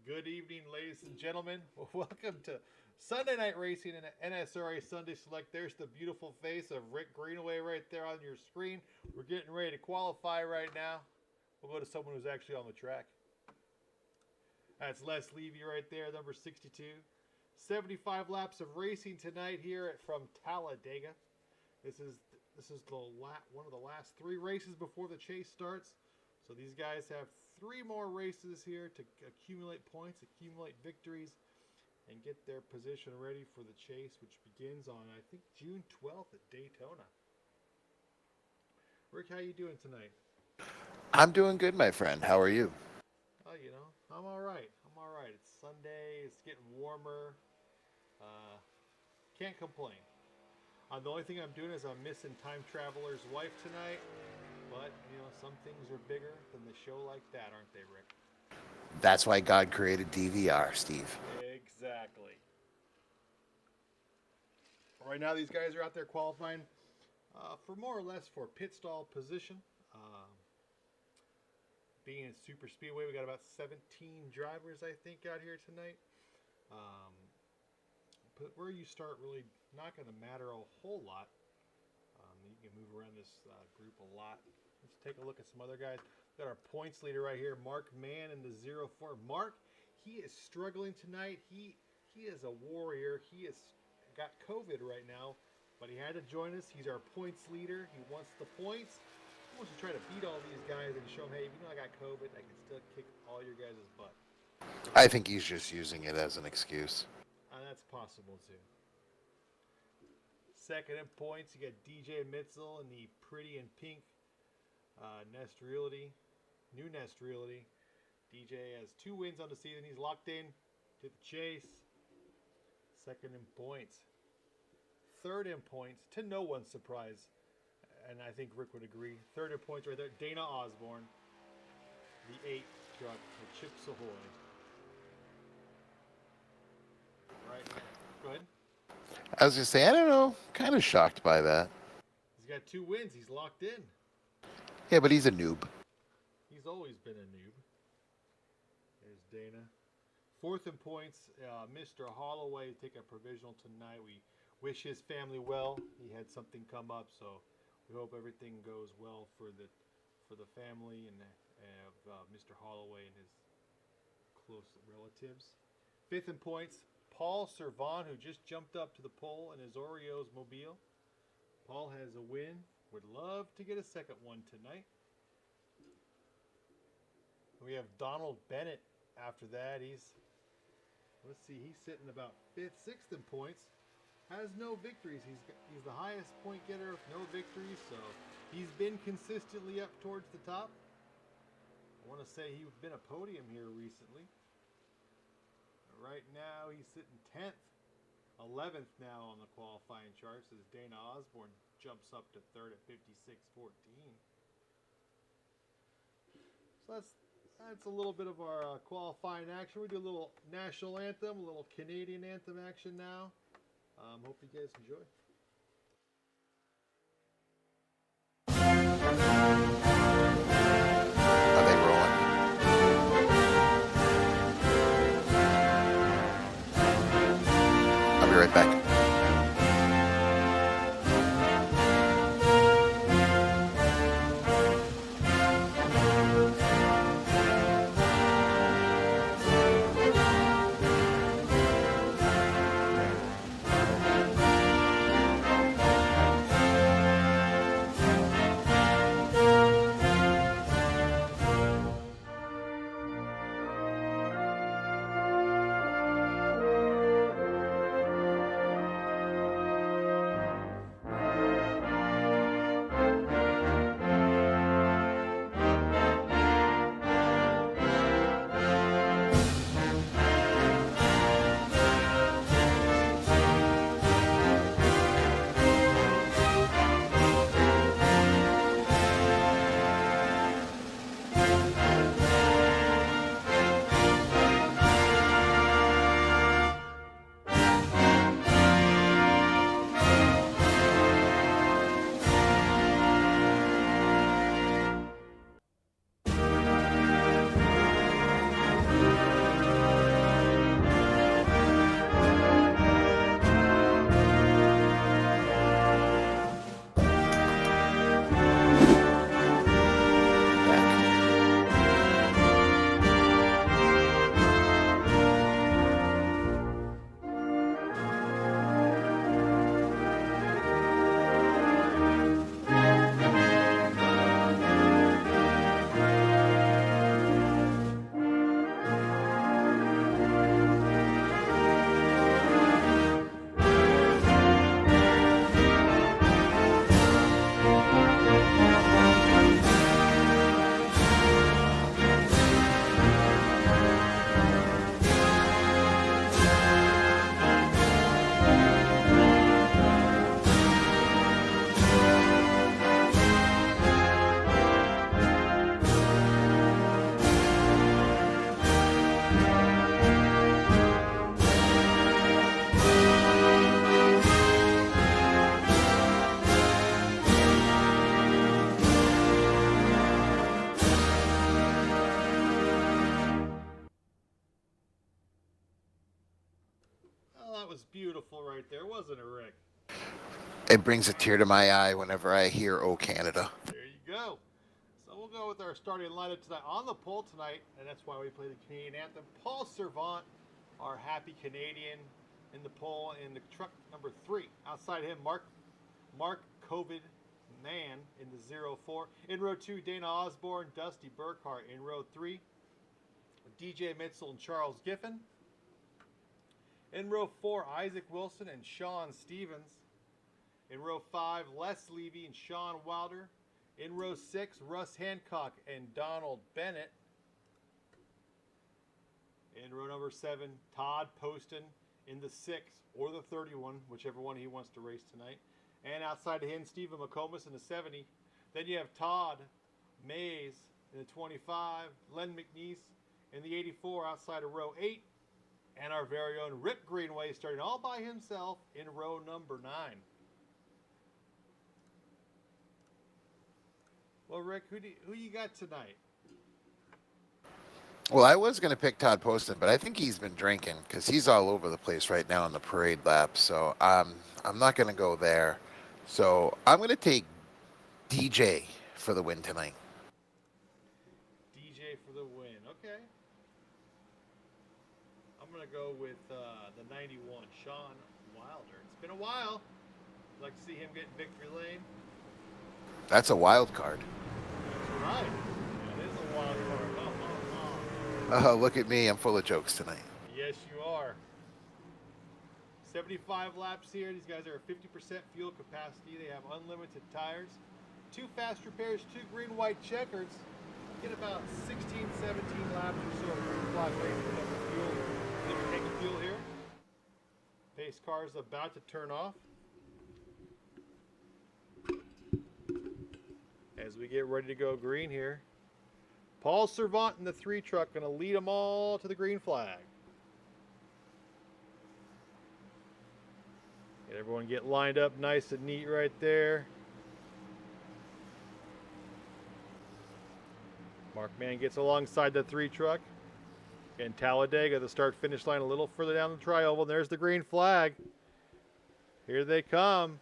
Good evening, ladies and gentlemen. Welcome to Sunday Night Racing and NSRA Sunday Select. There's the beautiful face of Rick Greenaway right there on your screen. We're getting ready to qualify right now. We'll go to someone who's actually on the track. That's Les Levy right there, number 62. 75 laps of racing tonight here from Talladega. This is one of the last three races before the chase starts. So these guys have three more races here to accumulate points, accumulate victories, and get their position ready for the chase, which begins on, I think, June 12th at Daytona. Rick, how you doing tonight? I'm doing good, my friend. How are you? Oh, I'm all right. It's Sunday. It's getting warmer. Can't complain. The only thing I'm doing is I'm missing Time Traveler's wife tonight. But, some things are bigger than the show like that, aren't they, Rick? That's why God created DVR, Steve. Exactly. Right now, these guys are out there qualifying for more or less for pit stall position. Being in super speedway, we got about 17 drivers, I think, out here tonight. But where you start really not going to matter a whole lot. You can move around this group a lot. Let's take a look at some other guys. Got our points leader right here, Mark Mann in the 04. Mark, he is struggling tonight. He is a warrior. He has got COVID right now, but he had to join us. He's our points leader. He wants the points. He wants to try to beat all these guys and show them, hey, even though I got COVID, I can still kick all your guys' butt. I think he's just using it as an excuse. That's possible, too. Second in points, you got DJ Mitzel in the pretty and pink Nest Realty, new Nest Realty. DJ has 2 wins on the season. He's locked in to the chase. Second in points. Third in points, to no one's surprise, and I think Rick would agree. Third in points right there, Dana Osborne, the 8 truck with Chips Ahoy. Right now. Go ahead. I was going to say, I don't know. Kind of shocked by that. He's got 2 wins. He's locked in. Yeah, but he's a noob. He's always been a noob. There's Dana. Fourth in points, Mr. Holloway take a provisional tonight. We wish his family well. He had something come up, so we hope everything goes well for the family and Mr. Holloway and his close relatives. Fifth in points, Paul Servan, who just jumped up to the pole in his Oreos mobile. Paul has a win. Would love to get a second one tonight. We have Donald Bennett after that. He's sitting about 5th, 6th in points. Has no victories. He's the highest point getter with no victories, so he's been consistently up towards the top. I want to say he's been a podium here recently. Right now, he's sitting 10th, 11th now on the qualifying charts as Dana Osborne jumps up to 3rd at 56.14. So that's a little bit of our qualifying action. We do a little national anthem, a little Canadian anthem action now. Hope you guys enjoy. Are they rolling? I'll be right back. beautiful right there, wasn't it, Rick? It brings a tear to my eye whenever I hear "Oh Canada." There you go. So we'll go with our starting lineup tonight. On the pole tonight, and that's why we play the Canadian anthem. Paul Servant, our happy Canadian, in the pole in the truck number 3. Outside him, Mark COVID Man in the 04. In row 2, Dana Osborne, Dusty Burkhart. In row 3, DJ Mitchell and Charles Giffen. In row 4, Isaac Wilson and Sean Stevens. In row 5, Les Levy and Sean Wilder. In row 6, Russ Hancock and Donald Bennett. In row number 7, Todd Poston in the 6 or the 31, whichever one he wants to race tonight. And outside of him, Stephen McComas in the 70. Then you have Todd Mays in the 25, Len McNeese in the 84 outside of row 8. And our very own Rick Greenway starting all by himself in row number 9. Well, Rick, who you got tonight? Well, I was going to pick Todd Poston, but I think he's been drinking because he's all over the place right now on the parade lap. So I'm not going to go there. So I'm going to take DJ for the win tonight. DJ for the win. Okay. I'm going to go with the 91, Sean Wilder. It's been a while. I'd like to see him get in victory lane. That's a wild card. That's right. That is a wild card. Oh, look at me. I'm full of jokes tonight. Yes, you are. 75 laps here. These guys are at 50% fuel capacity. They have unlimited tires. 2 fast repairs, 2 green-white checkers. Get about 16, 17 laps or so of green flag racing up the fuel. Then we take the fuel here. Pace car is about to turn off. As we get ready to go green here. Paul Servant in the 3 truck going to lead them all to the green flag. Get everyone get lined up nice and neat right there. Mark Mann gets alongside the 3 truck. And Talladega, the start-finish line a little further down the tri-oval. And there's the green flag. Here they come.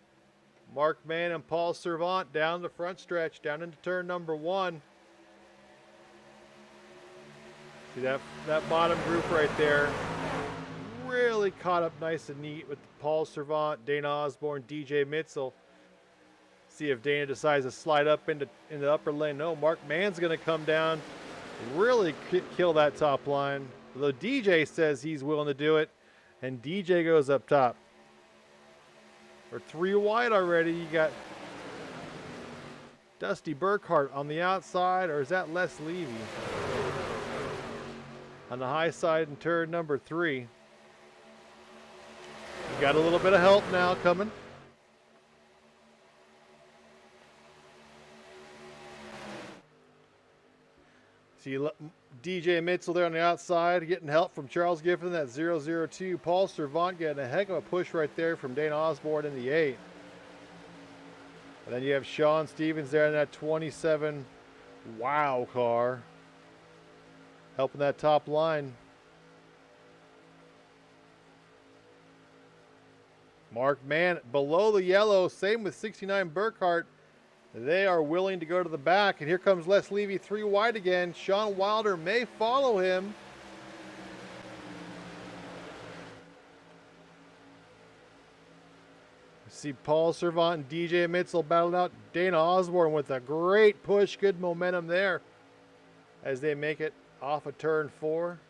Mark Mann and Paul Servant down the front stretch, down into turn number 1. See that bottom group right there, really caught up nice and neat with Paul Servant, Dana Osborne, DJ Mitchell. See if Dana decides to slide up into the upper lane. No, Mark Mann's going to come down, really kill that top line. Although DJ says he's willing to do it, and DJ goes up top. We're 3 wide already. You got Dusty Burkhart on the outside, or is that Les Levy? On the high side in turn number 3. You got a little bit of help now coming. See DJ Mitchell there on the outside getting help from Charles Giffen, that 002. Paul Servant getting a heck of a push right there from Dana Osborne in the 8. And then you have Sean Stevens there in that 27 wow car. Helping that top line. Mark Mann below the yellow. Same with 69 Burkhart. They are willing to go to the back. And here comes Les Levy 3 wide again. Sean Wilder may follow him. See Paul Servant and DJ Mitchell battling out. Dana Osborne with a great push. Good momentum there as they make it off of turn 4.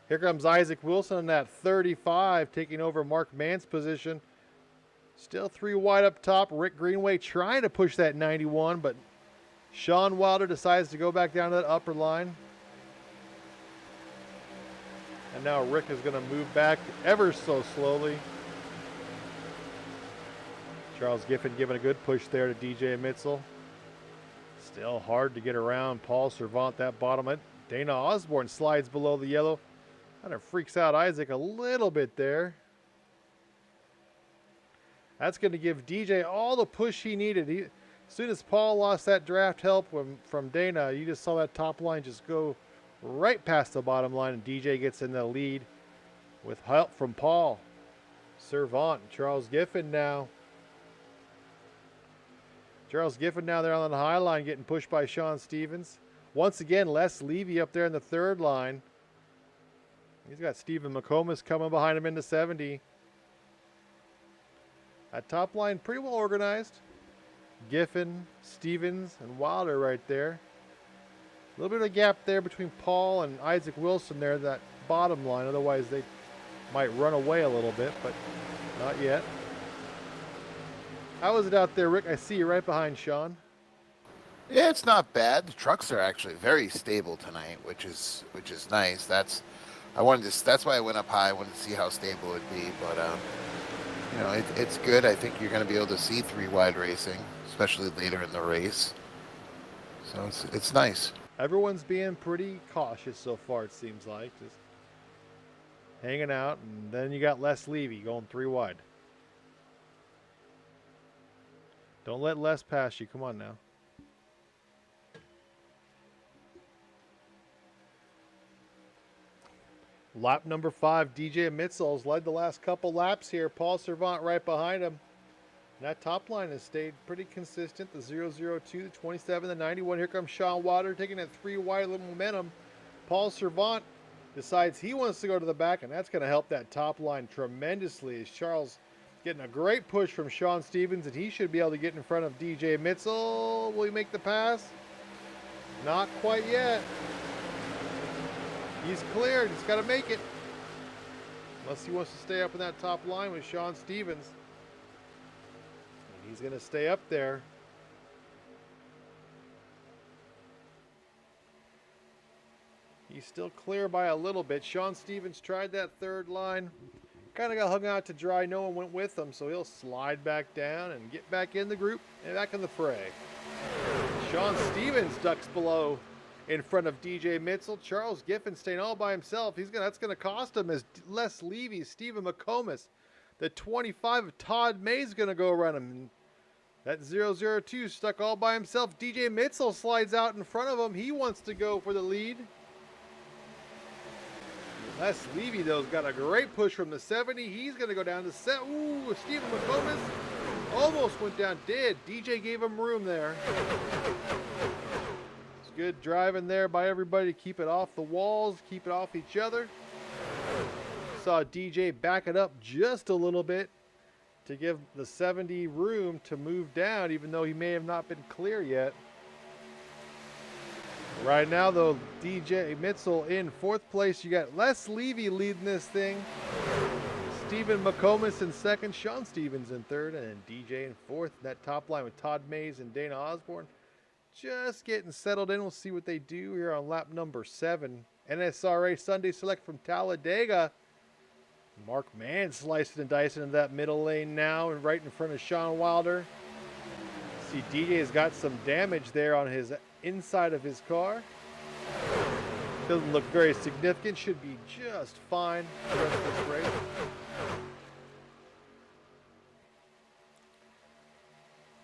Here comes Isaac Wilson in that 35, taking over Mark Mann's position. Still 3 wide up top. Rick Greenway trying to push that 91, but Sean Wilder decides to go back down to that upper line. And now Rick is going to move back ever so slowly. Charles Giffen giving a good push there to DJ Mitchell. Still hard to get around Paul Servant, that bottom end. Dana Osborne slides below the yellow. Kind of freaks out Isaac a little bit there. That's going to give DJ all the push he needed. As soon as Paul lost that draft help from Dana, you just saw that top line just go right past the bottom line, and DJ gets in the lead with help from Paul. Servant and Charles Giffen now. Charles Giffen now there on the high line getting pushed by Sean Stevens. Once again, Les Levy up there in the third line. He's got Stephen McComas coming behind him into 70. That top line pretty well organized. Giffen, Stevens, and Wilder right there. A little bit of a gap there between Paul and Isaac Wilson there, that bottom line. Otherwise, they might run away a little bit, but not yet. How is it out there, Rick? I see you right behind Sean. Yeah, it's not bad. The trucks are actually very stable tonight, which is nice. That's why I went up high. I wanted to see how stable it would be, but you know, it's good. I think you're going to be able to see 3 wide racing, especially later in the race. So it's nice. Everyone's being pretty cautious so far, it seems like. Just hanging out, and then you got Les Levy going 3 wide. Don't let Les pass you. Come on now. Lap number 5, DJ Mitzel's led the last couple laps here. Paul Servant right behind him. And that top line has stayed pretty consistent. The 002, the 27, the 91. Here comes Sean Wilder taking that 3 wide, little momentum. Paul Servant decides he wants to go to the back, and that's going to help that top line tremendously as Charles getting a great push from Sean Stevens, and he should be able to get in front of DJ Mitzel. Will he make the pass? Not quite yet. He's cleared. He's got to make it. Unless he wants to stay up in that top line with Sean Stevens. And he's going to stay up there. He's still clear by a little bit. Sean Stevens tried that third line. Kind of got hung out to dry. No one went with him, so he'll slide back down and get back in the group and back in the fray. Sean Stevens ducks below in front of DJ Mitzel. Charles Giffen staying all by himself. That's going to cost him as Les Levy, Stephen McComas. The 25 of Todd May's going to go around him. That 002 stuck all by himself. DJ Mitzel slides out in front of him. He wants to go for the lead. Les Levy, though, has got a great push from the 70. He's going to go down to set. Ooh, Stephen McComas almost went down. Did. DJ gave him room there. It's good driving there by everybody to keep it off the walls, keep it off each other. Saw DJ back it up just a little bit to give the 70 room to move down, even though he may have not been clear yet. Right now, though, DJ Mitzel in 4th place. You got Les Levy leading this thing. Stephen McComas in 2nd. Sean Stevens in 3rd. And DJ in 4th. That top line with Todd Mays and Dana Osborne. Just getting settled in. We'll see what they do here on lap number 7. NSRA Sunday Select from Talladega. Mark Mann slicing and dicing into that middle lane now and right in front of Sean Wilder. See, DJ's got some damage there on his inside of his car. Doesn't look very significant. Should be just fine for the rest of this race.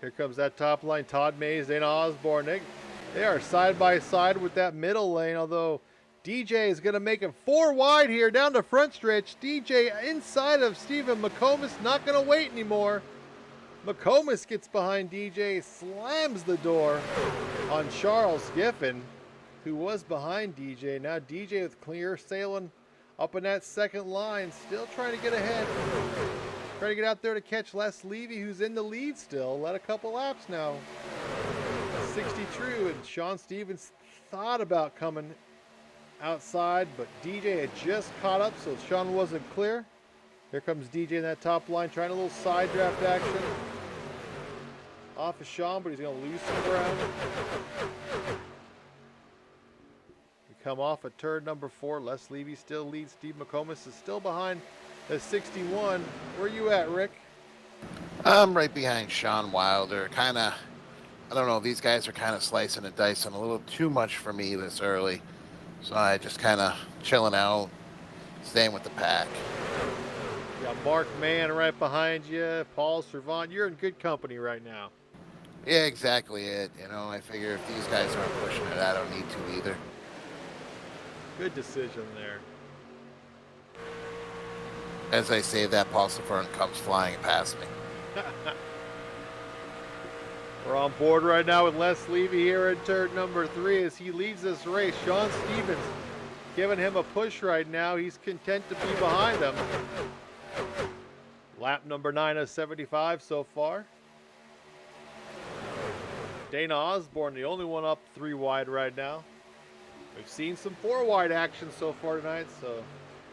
Here comes that top line. Todd Mays, Dana Osborne. They are side by side with that middle lane, although DJ is going to make it 4 wide here down the front stretch. DJ inside of Stephen McComas, not going to wait anymore. McComas gets behind DJ, slams the door on Charles Giffen, who was behind DJ. Now DJ with clear sailing up in that 2nd line, still trying to get ahead. Trying to get out there to catch Les Levy, who's in the lead still. Led a couple laps now. 60 true, and Sean Stevens thought about coming outside, but DJ had just caught up, so Sean wasn't clear. Here comes DJ in that top line, trying a little side draft action off of Sean, but he's going to lose some ground. We come off at turn number 4. Les Levy still leads. Steve McComas is still behind the 61. Where are you at, Rick? I'm right behind Sean Wilder. I don't know, these guys are kind of slicing and dicing a little too much for me this early. So I just kind of chilling out, staying with the pack. You got Mark Mann right behind you. Paul Servant. You're in good company right now. Yeah, exactly it. You know, I figure if these guys aren't pushing it, I don't need to either. Good decision there. As I say that, Pulsifern comes flying past me. We're on board right now with Les Levy here in turn number 3 as he leads this race. Sean Stevens giving him a push right now. He's content to be behind him. Lap number 9 of 75 so far. Dana Osborne, the only one up 3 wide right now. We've seen some 4 wide action so far tonight, so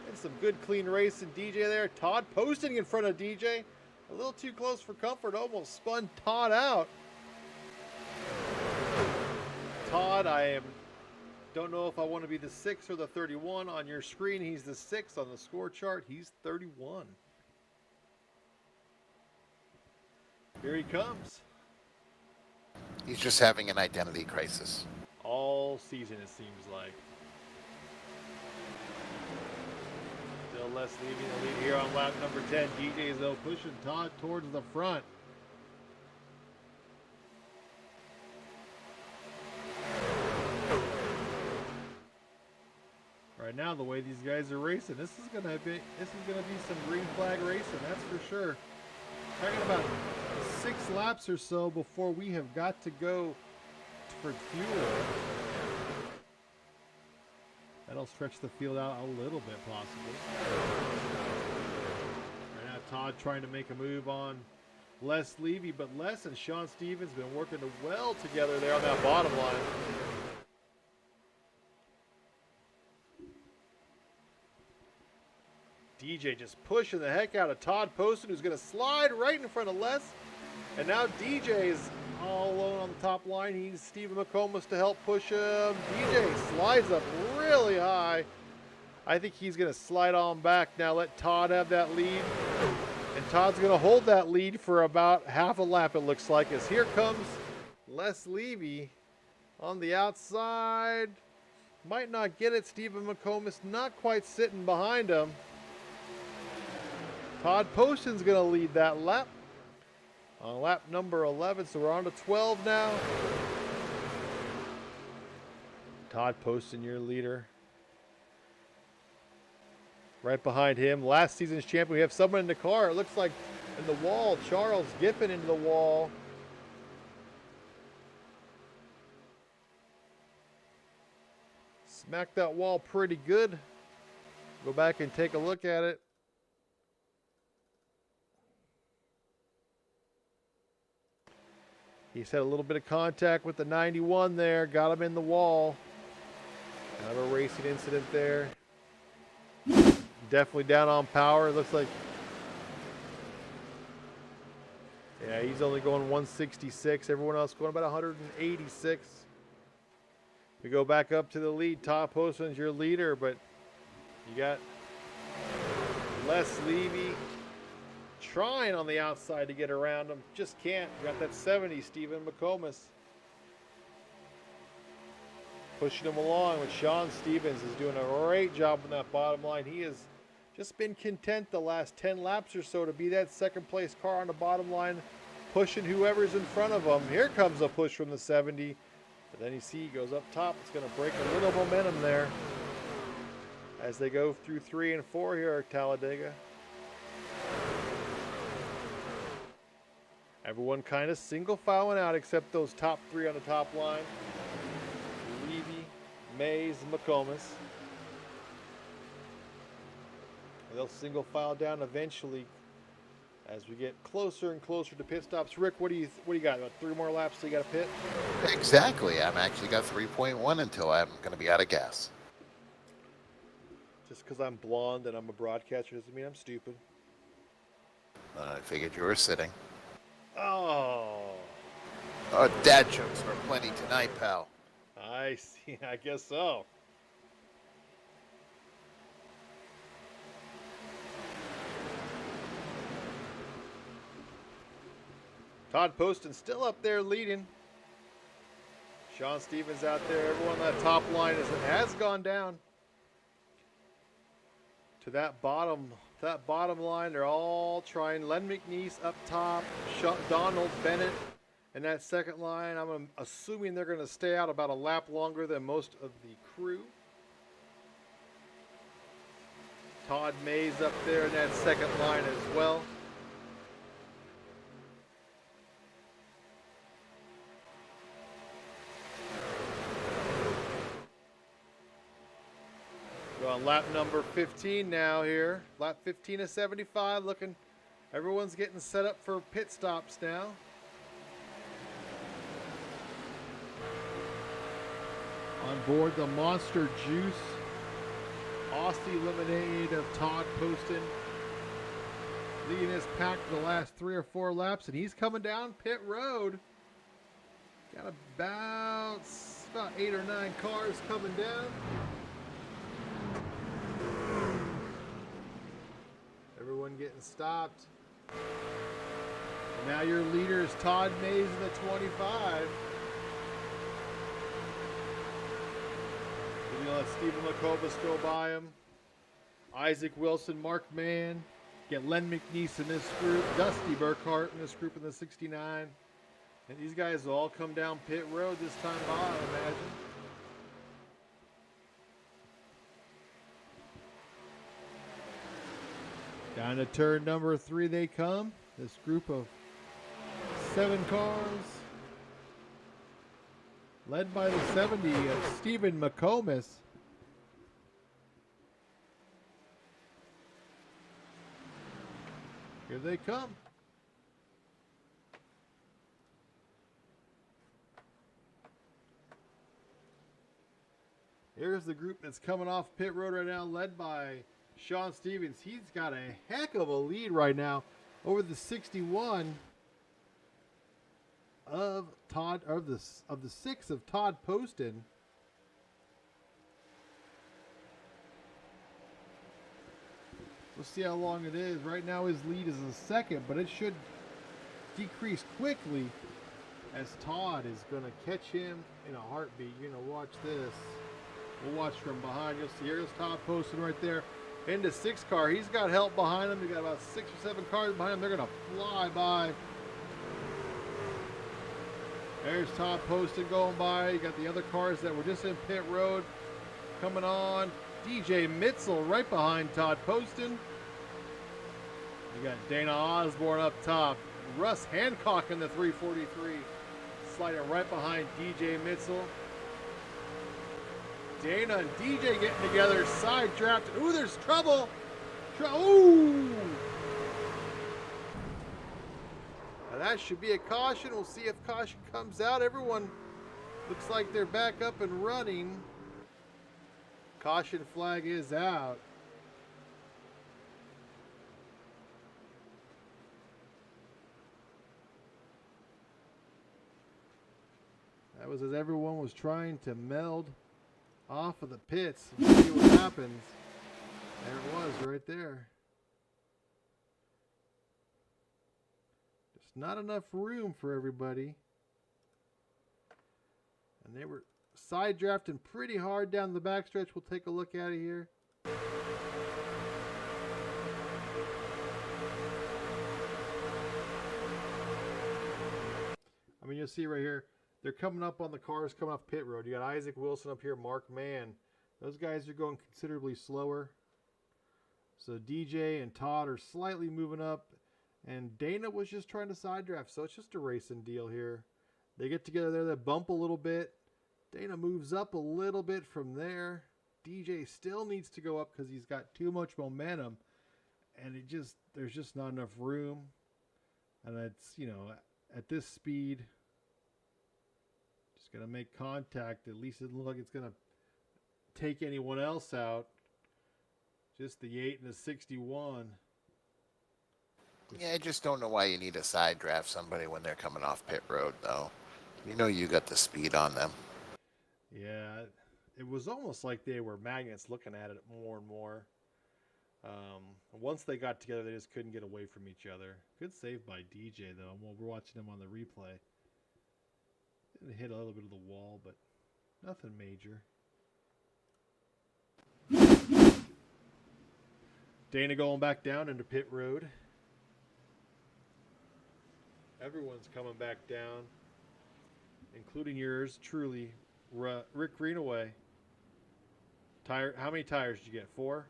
and some good clean racing. DJ there. Todd posting in front of DJ. A little too close for comfort. Almost spun Todd out. Todd, don't know if I want to be the 6 or the 31 on your screen. He's the 6 on the score chart. He's 31. Here he comes. He's just having an identity crisis. All season, it seems like. Still Les leaving the lead here on lap number 10. DJ is though pushing Todd towards the front. Right now, the way these guys are racing, this is gonna be some green flag racing, that's for sure. Talking about 6 laps or so before we have got to go for fuel. That'll stretch the field out a little bit, possibly. Right now, Todd trying to make a move on Les Levy, but Les and Sean Stevens been working well together there on that bottom line. DJ just pushing the heck out of Todd Poston, who's going to slide right in front of Les. And now DJ is all alone on the top line. He needs Stephen McComas to help push him. DJ slides up really high. I think he's going to slide on back now, let Todd have that lead. And Todd's going to hold that lead for about half a lap, it looks like, as here comes Les Levy on the outside. Might not get it. Stephen McComas not quite sitting behind him. Todd Poston's going to lead that lap. On lap number 11, so we're on to 12 now. Todd Poston, your leader. Right behind him, last season's champion. We have someone in the car. It looks like in the wall. Charles Giffen into the wall. Smacked that wall pretty good. Go back and take a look at it. He's had a little bit of contact with the 91 there. Got him in the wall. Kind of a racing incident there. Definitely down on power. It looks like... yeah, he's only going 166. Everyone else going about 186. We go back up to the lead. Todd Poston's your leader, but you got Les Levy trying on the outside to get around him. Just can't. You got that 70, Stephen McComas. Pushing him along with Sean Stevens is doing a great job on that bottom line. He has just been content the last 10 laps or so to be that second place car on the bottom line, pushing whoever's in front of him. Here comes a push from the 70. But then you see he goes up top. It's going to break a little momentum there as they go through 3 and 4 here at Talladega. Everyone kind of single filing out except those top 3 on the top line. Levy, Mays, and McComas. They'll single file down eventually as we get closer and closer to pit stops. Rick, what do you got? About 3 more laps till you got a pit? Exactly. I've actually got 3.1 until I'm going to be out of gas. Just because I'm blonde and I'm a broadcaster doesn't mean I'm stupid. I figured you were sitting. Oh. Dad jokes are plenty tonight, pal. I see. I guess so. Todd Poston still up there leading. Sean Stevens out there. Everyone on that top line has gone down to that bottom line. They're all trying. Len McNeese up top. Donald Bennett in that second line. I'm assuming they're going to stay out about a lap longer than most of the crew. Todd Mays up there in that second line as well. We're on lap number 15 now here. Lap 15 of 75. Looking, everyone's getting set up for pit stops now. On board the Monster Juice Aussie Lemonade of Todd Poston, leading his pack for the last 3 or 4 laps, and he's coming down pit road. Got about 8 or 9 cars coming down. Everyone getting stopped. And now your leader is Todd Mays in the 25. You know, let Stephen Lacobus go by him. Isaac Wilson, Mark Mann. Get Len McNeese in this group. Dusty Burkhart in this group in the 69. And these guys will all come down pit road this time by, I imagine. Down to turn number 3 they come. This group of 7 cars. Led by the 70 of Stephen McComas. Here they come. Here's the group that's coming off pit road right now, led by Sean Stevens. He's got a heck of a lead right now over the 61 of Todd, of the 6 of Todd Poston. We'll see how long it is. Right now his lead is a second, but it should decrease quickly as Todd is going to catch him in a heartbeat. You're going to watch this. We'll watch from behind. You'll see here's Todd Poston right there. Into 6 car. He's got help behind him. He got about 6 or 7 cars behind him. They're going to fly by. There's Todd Poston going by. You got the other cars that were just in pit road coming on. DJ Mitzel right behind Todd Poston. You got Dana Osborne up top. Russ Hancock in the 343. Sliding right behind DJ Mitzel. Dana and DJ getting together. Side draft. Ooh, there's trouble. Ooh. Now that should be a caution. We'll see if caution comes out. Everyone looks like they're back up and running. Caution flag is out. That was as everyone was trying to meld off of the pits and see what happens. There it was right there. Just not enough room for everybody. And they were side drafting pretty hard down the backstretch. We'll take a look at it here. I mean, you'll see right here, they're coming up on the cars coming off pit road. You got Isaac Wilson up here, Mark Mann. Those guys are going considerably slower. So DJ and Todd are slightly moving up. And Dana was just trying to side draft. So it's just a racing deal here. They get together there, they bump a little bit. Dana moves up a little bit from there. DJ still needs to go up because he's got too much momentum. And there's just not enough room. And it's, you know, at this speed, just going to make contact. At least it doesn't look like it's going to take anyone else out. Just the 8 and the 61. Yeah, I just don't know why you need to side draft somebody when they're coming off pit road, though. You know you got the speed on them. Yeah, it was almost like they were magnets looking at it more and more. Once they got together, they just couldn't get away from each other. Good save by DJ, though. We're watching him on the replay. It hit a little bit of the wall, but nothing major. Dana going back down into pit road. Everyone's coming back down, including yours truly, Rick Greenaway. How many tires did you get? 4?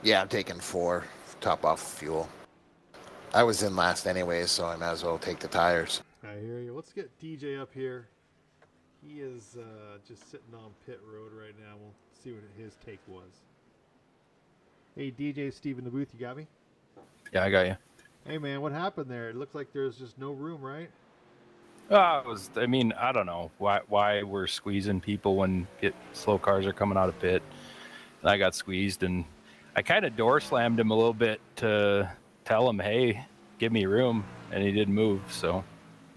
Yeah, I'm taking 4, top off fuel. I was in last anyway, so I might as well take the tires. I hear you. Let's get DJ up here. He is just sitting on pit road right now. We'll see what his take was. Hey, DJ Steve in the booth, you got me? Yeah, I got you. Hey, man, what happened there? It looked like there's just no room, right? I don't know why we're squeezing people when slow cars are coming out of pit. And I got squeezed, and I kind of door slammed him a little bit to tell him, hey, give me room, and he didn't move. So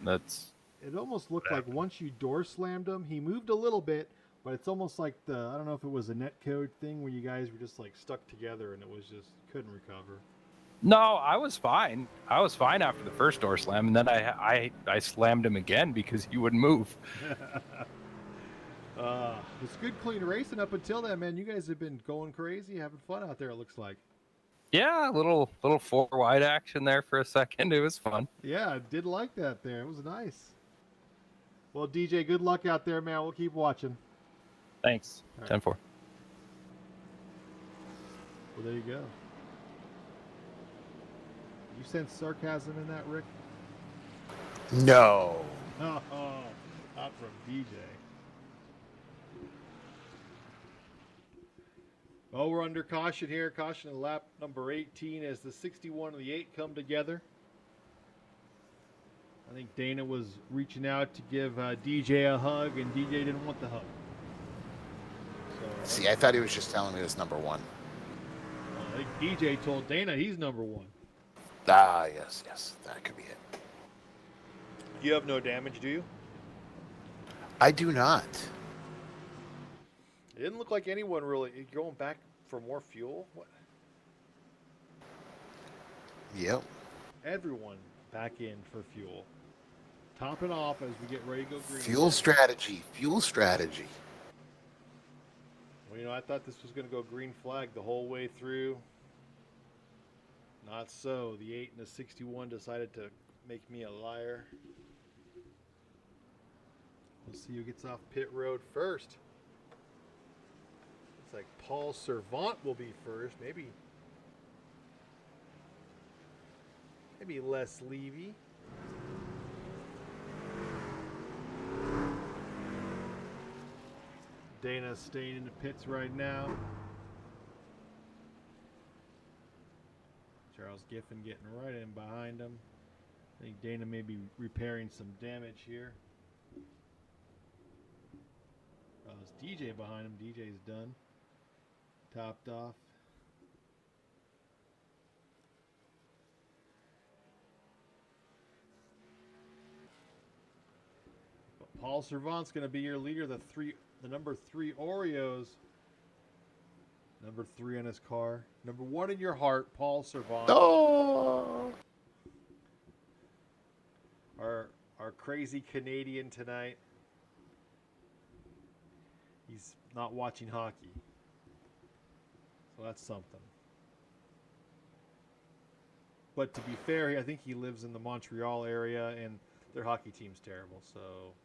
that's. It almost looked like once you door slammed him, he moved a little bit, but it's almost like I don't know if it was a net code thing where you guys were just like stuck together and it was just couldn't recover. No, I was fine. I was fine after the first door slam, and then I slammed him again because he wouldn't move. It's good, clean racing up until then, man. You guys have been going crazy, having fun out there. It looks like. Yeah, a little 4 wide action there for a second. It was fun. Yeah, I did like that there. It was nice. Well, DJ, good luck out there, man. We'll keep watching. Thanks. Right. 10-4. Well, there you go. You sense sarcasm in that, Rick? No. Oh, not from DJ. Oh, we're under caution here. Caution in lap number 18 as the 61 and the 8 come together. I think Dana was reaching out to give DJ a hug, and DJ didn't want the hug. See, I thought he was just telling me it was number 1. I think DJ told Dana he's number 1. Ah, yes, that could be it. You have no damage, do you? I do not. It didn't look like anyone really going back for more fuel. What? Yep. Everyone back in for fuel. Topping off as we get ready to go green. Fuel strategy. Well, I thought this was going to go green flag the whole way through. Not so. The 8 and the 61 decided to make me a liar. We'll see who gets off pit road first. Looks like Paul Servant will be first. Maybe Les Levy. Dana's staying in the pits right now. Charles Giffen getting right in behind him. I think Dana may be repairing some damage here. Oh, there's DJ behind him. DJ's done. Topped off. But Paul Servant's going to be your leader. The number 3 Oreos. Number 3 on his car. Number 1 in your heart, Paul Servant. Oh. Our crazy Canadian tonight. He's not watching hockey. So that's something. But to be fair, I think he lives in the Montreal area, and their hockey team's terrible, so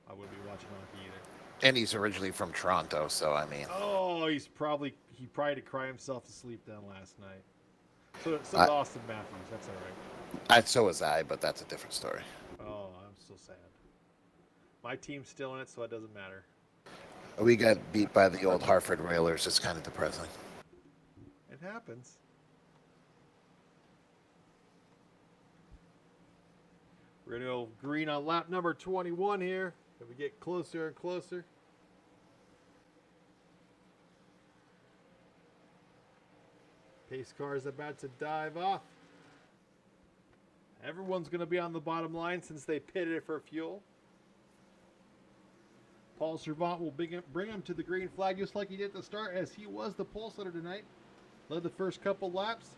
I wouldn't be watching hockey either. And he's originally from Toronto, so I mean. Oh, he probably did cry himself to sleep down last night. So did Austin Matthews. That's all right. So was I, but that's a different story. Oh, I'm so sad. My team's still in it, so it doesn't matter. We got beat by the old Hartford Whalers. It's kind of depressing. It happens. We're going to go green on lap number 21 here. As we get closer and closer. Pace car is about to dive off. Everyone's going to be on the bottom line since they pitted for fuel. Paul Servant will bring him to the green flag just like he did at the start, as he was the pole setter tonight. Led the first couple laps.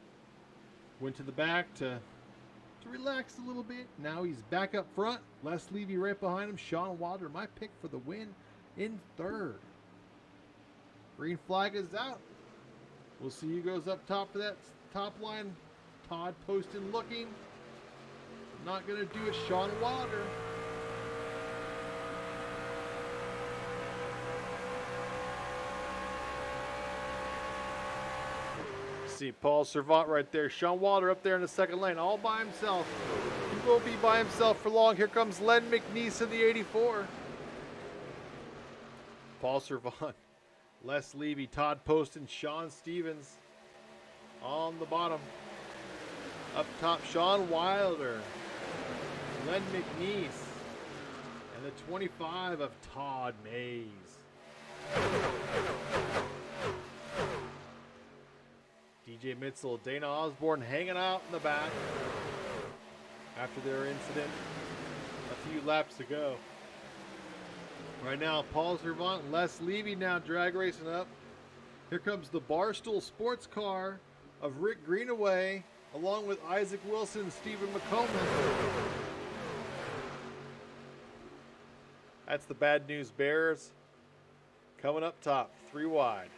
Went to the back to relax a little bit. Now he's back up front. Les Levy right behind him. Sean Wilder, my pick for the win in third. Green flag is out. We'll see who goes up top for that top line. Todd Poston looking. Not going to do it. Sean Wilder. see Paul Servant right there. Sean Walder up there in the second lane, all by himself. He won't be by himself for long. Here comes Len McNeese in the 84. Paul Servant, Les Levy, Todd Poston, Sean Stevens on the bottom. Up top, Sean Wilder, Len McNeese, and the 25 of Todd Mays. DJ Mitzel, Dana Osborne hanging out in the back after their incident a few laps ago. Right now, Paul Servant, Les Levy now drag racing up. Here comes the Barstool sports car of Rick Greenaway, along with Isaac Wilson and Stephen McComas. That's the Bad News Bears coming up top, 3 wide.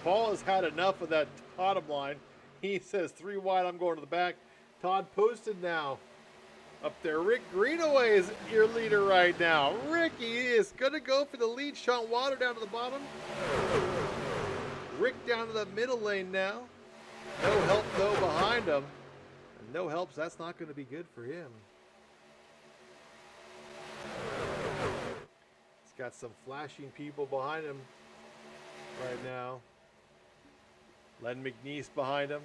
Paul has had enough of that bottom line. He says 3 wide, I'm going to the back. Todd Poston now up there. Rick Greenaway is your leader right now. Ricky is going to go for the lead. Sean Water down to the bottom. Rick down to the middle lane now. No help though behind him. And no helps, that's not going to be good for him. He's got some flashing people behind him right now. Len McNeese behind him.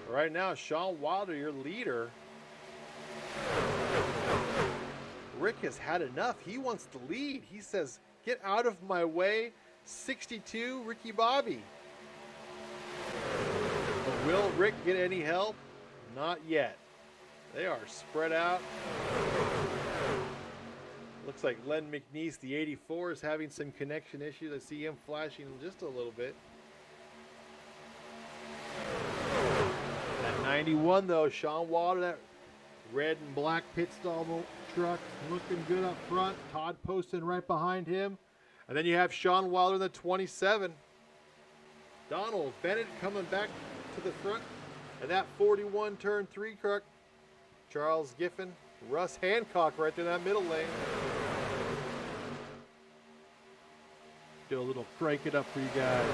Right now, Sean Wilder, your leader. Rick has had enough. He wants to lead. He says, get out of my way, 62, Ricky Bobby. But will Rick get any help? Not yet. They are spread out. Looks like Len McNeese, the 84, is having some connection issues. I see him flashing just a little bit. That 91, though, Sean Water, that red and black pit stall truck, looking good up front. Todd Poston right behind him. And then you have Sean Wilder in the 27. Donald Bennett coming back to the front. And that 41 turn 3 truck, Charles Giffen, Russ Hancock right there in that middle lane. Do a little crank it up for you guys.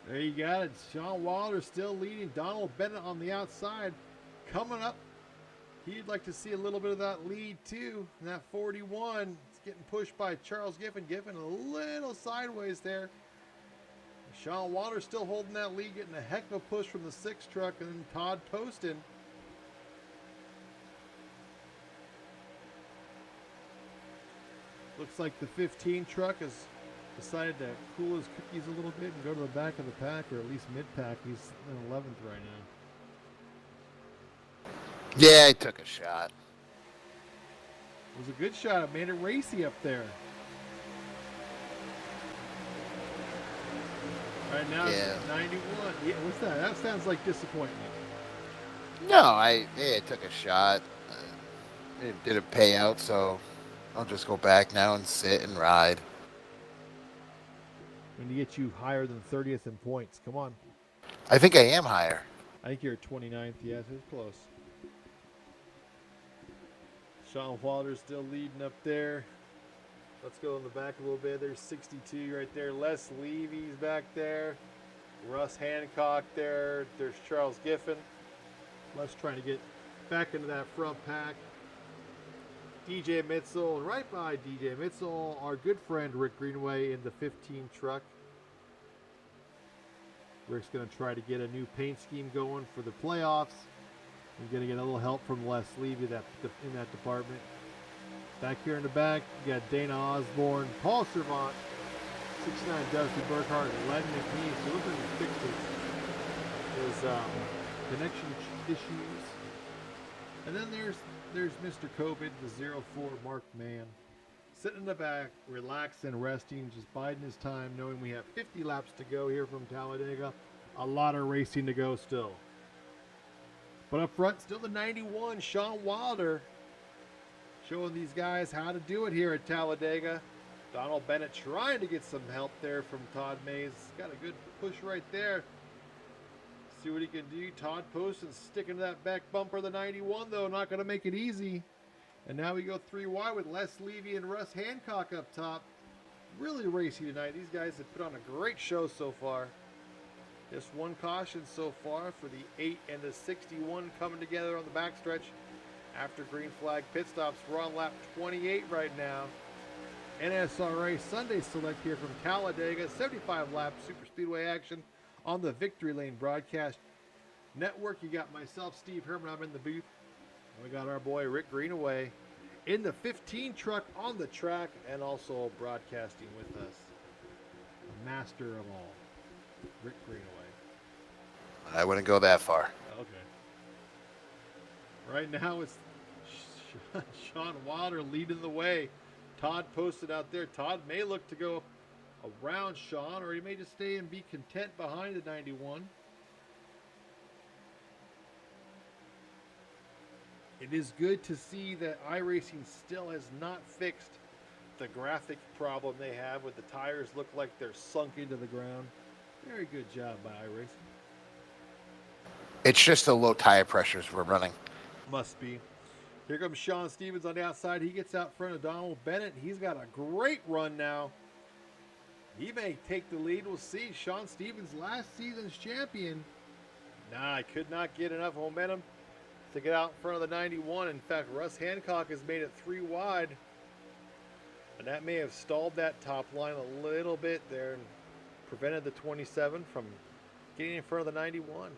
There you got it. Sean Wilder still leading. Donald Bennett on the outside. Coming up. He'd like to see a little bit of that lead too. And that 41. It's getting pushed by Charles Giffen. Giffen a little sideways there. Sean Wilder still holding that lead. Getting a heck of a push from the 6 truck. And then Todd Poston. Looks like the 15 truck has decided to cool his cookies a little bit and go to the back of the pack, or at least mid-pack. He's in 11th right now. Yeah, I took a shot. It was a good shot. It made it racy up there. Right now, Yeah. it's 91. Yeah, what's that? That sounds like disappointment. No, I took a shot. It didn't pay out, so I'll just go back now and sit and ride. When you get you higher than 30th in points. Come on. I think I am higher. I think you're 29th. Yes, it's close. Sean Wilder still leading up there. Let's go in the back a little bit. There's 62 right there. Les Levy's back there. Russ Hancock there. There's Charles Giffen. Les trying to get back into that front pack. DJ Mitzel, and right by DJ Mitzel, our good friend Rick Greenaway in the 15 truck. Rick's going to try to get a new paint scheme going for the playoffs. He's going to get a little help from Les Levy in that department. Back here in the back, you got Dana Osborne, Paul Servant, 69 Dusty Burkhart, and Len McNee. So looking to fix his connection issues. And then there's Mr. COVID, the 04 Mark Mann, sitting in the back, relaxing, resting, just biding his time, knowing we have 50 laps to go here from Talladega. A lot of racing to go still. But up front, still the 91, Sean Wilder, showing these guys how to do it here at Talladega. Donald Bennett trying to get some help there from Todd Mays. Got a good push right there. See what he can do. Todd Poston sticking to that back bumper of the 91, though. Not going to make it easy. And now we go 3 wide with Les Levy and Russ Hancock up top. Really racy tonight. These guys have put on a great show so far. Just one caution so far for the 8 and the 61 coming together on the backstretch after green flag pit stops. We're on lap 28 right now. NSRA Sunday Select here from Talladega. 75 lap super speedway action on the Victory Lane broadcast network. You got myself, Steve Herman. I'm in the booth. We got our boy Rick Greenaway in the 15 truck on the track and also broadcasting with us. The master of all, Rick Greenaway. I wouldn't go that far. Okay. Right now it's Sean Wilder leading the way. Todd posted out there. Todd may look to go around Sean, or he may just stay and be content behind the 91. It is good to see that iRacing still has not fixed the graphic problem they have with the tires look like they're sunk into the ground. Very good job by iRacing. It's just the low tire pressures we're running. Must be. Here comes Sean Stevens on the outside. He gets out front of Donald Bennett. He's got a great run now. He may take the lead. We'll see. Sean Stevens, last season's champion. Nah, I could not get enough momentum to get out in front of the 91. In fact, Russ Hancock has made it 3 wide. And that may have stalled that top line a little bit there and prevented the 27 from getting in front of the 91.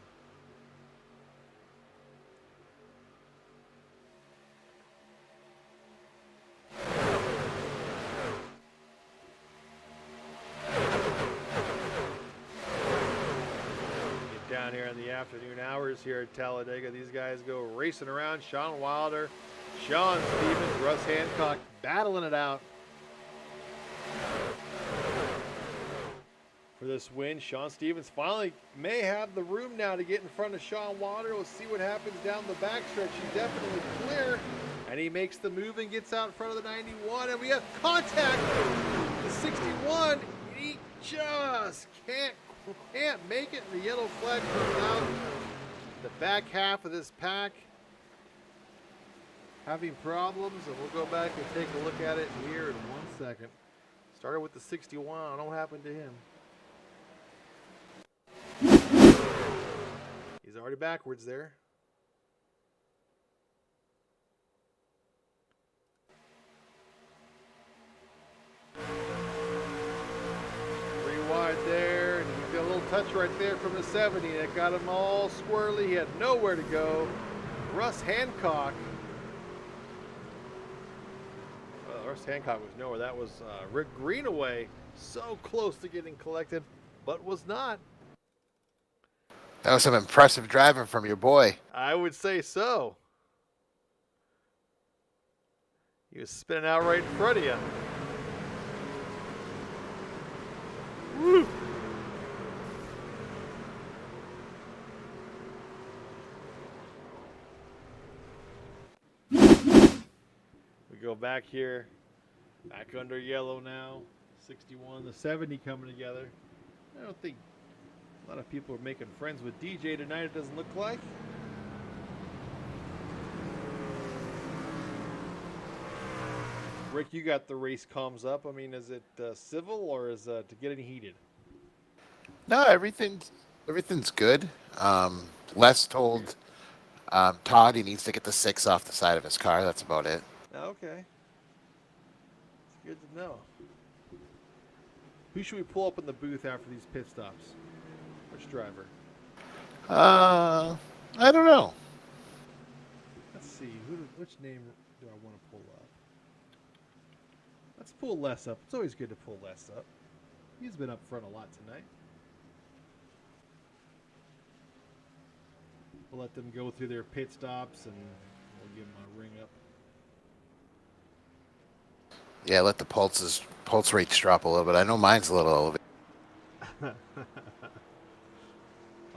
Down here in the afternoon hours here at Talladega, these guys go racing around. Sean Wilder, Sean Stevens, Russ Hancock battling it out for this win. Sean Stevens finally may have the room now to get in front of Sean Wilder. We'll see what happens down the backstretch. He's definitely clear, and he makes the move and gets out in front of the 91, and we have contact. The 61, he just can't make it. The yellow flag comes out. The back half of this pack having problems, and we'll go back and take a look at it here in 1 second. Started with the 61. I don't know what happened to him. He's already backwards there. Wide there, and he got a little touch right there from the 70 that got him all squirrely. He had nowhere to go. Russ Hancock. Well, Russ Hancock was nowhere. That was Rick Greenaway, so close to getting collected, but was not. That was some impressive driving from your boy. I would say so. He was spinning out right in front of you. Woo. We go back here, back under yellow now. 61, the 70 coming together. I don't think a lot of people are making friends with DJ tonight, it doesn't look like. Rick, you got the race comms up. I mean, is it civil or is it to get any heated? No, everything's good. Les told Todd he needs to get the 6 off the side of his car. That's about it. Okay. It's good to know. Who should we pull up in the booth after these pit stops? Which driver? I don't know. Let's see. Which name do I want to pull up? Let's pull Les up. It's always good to pull Les up. He's been up front a lot tonight. We'll let them go through their pit stops and we'll give them a ring up. Yeah, let the pulse rates drop a little bit. I know mine's a little elevated.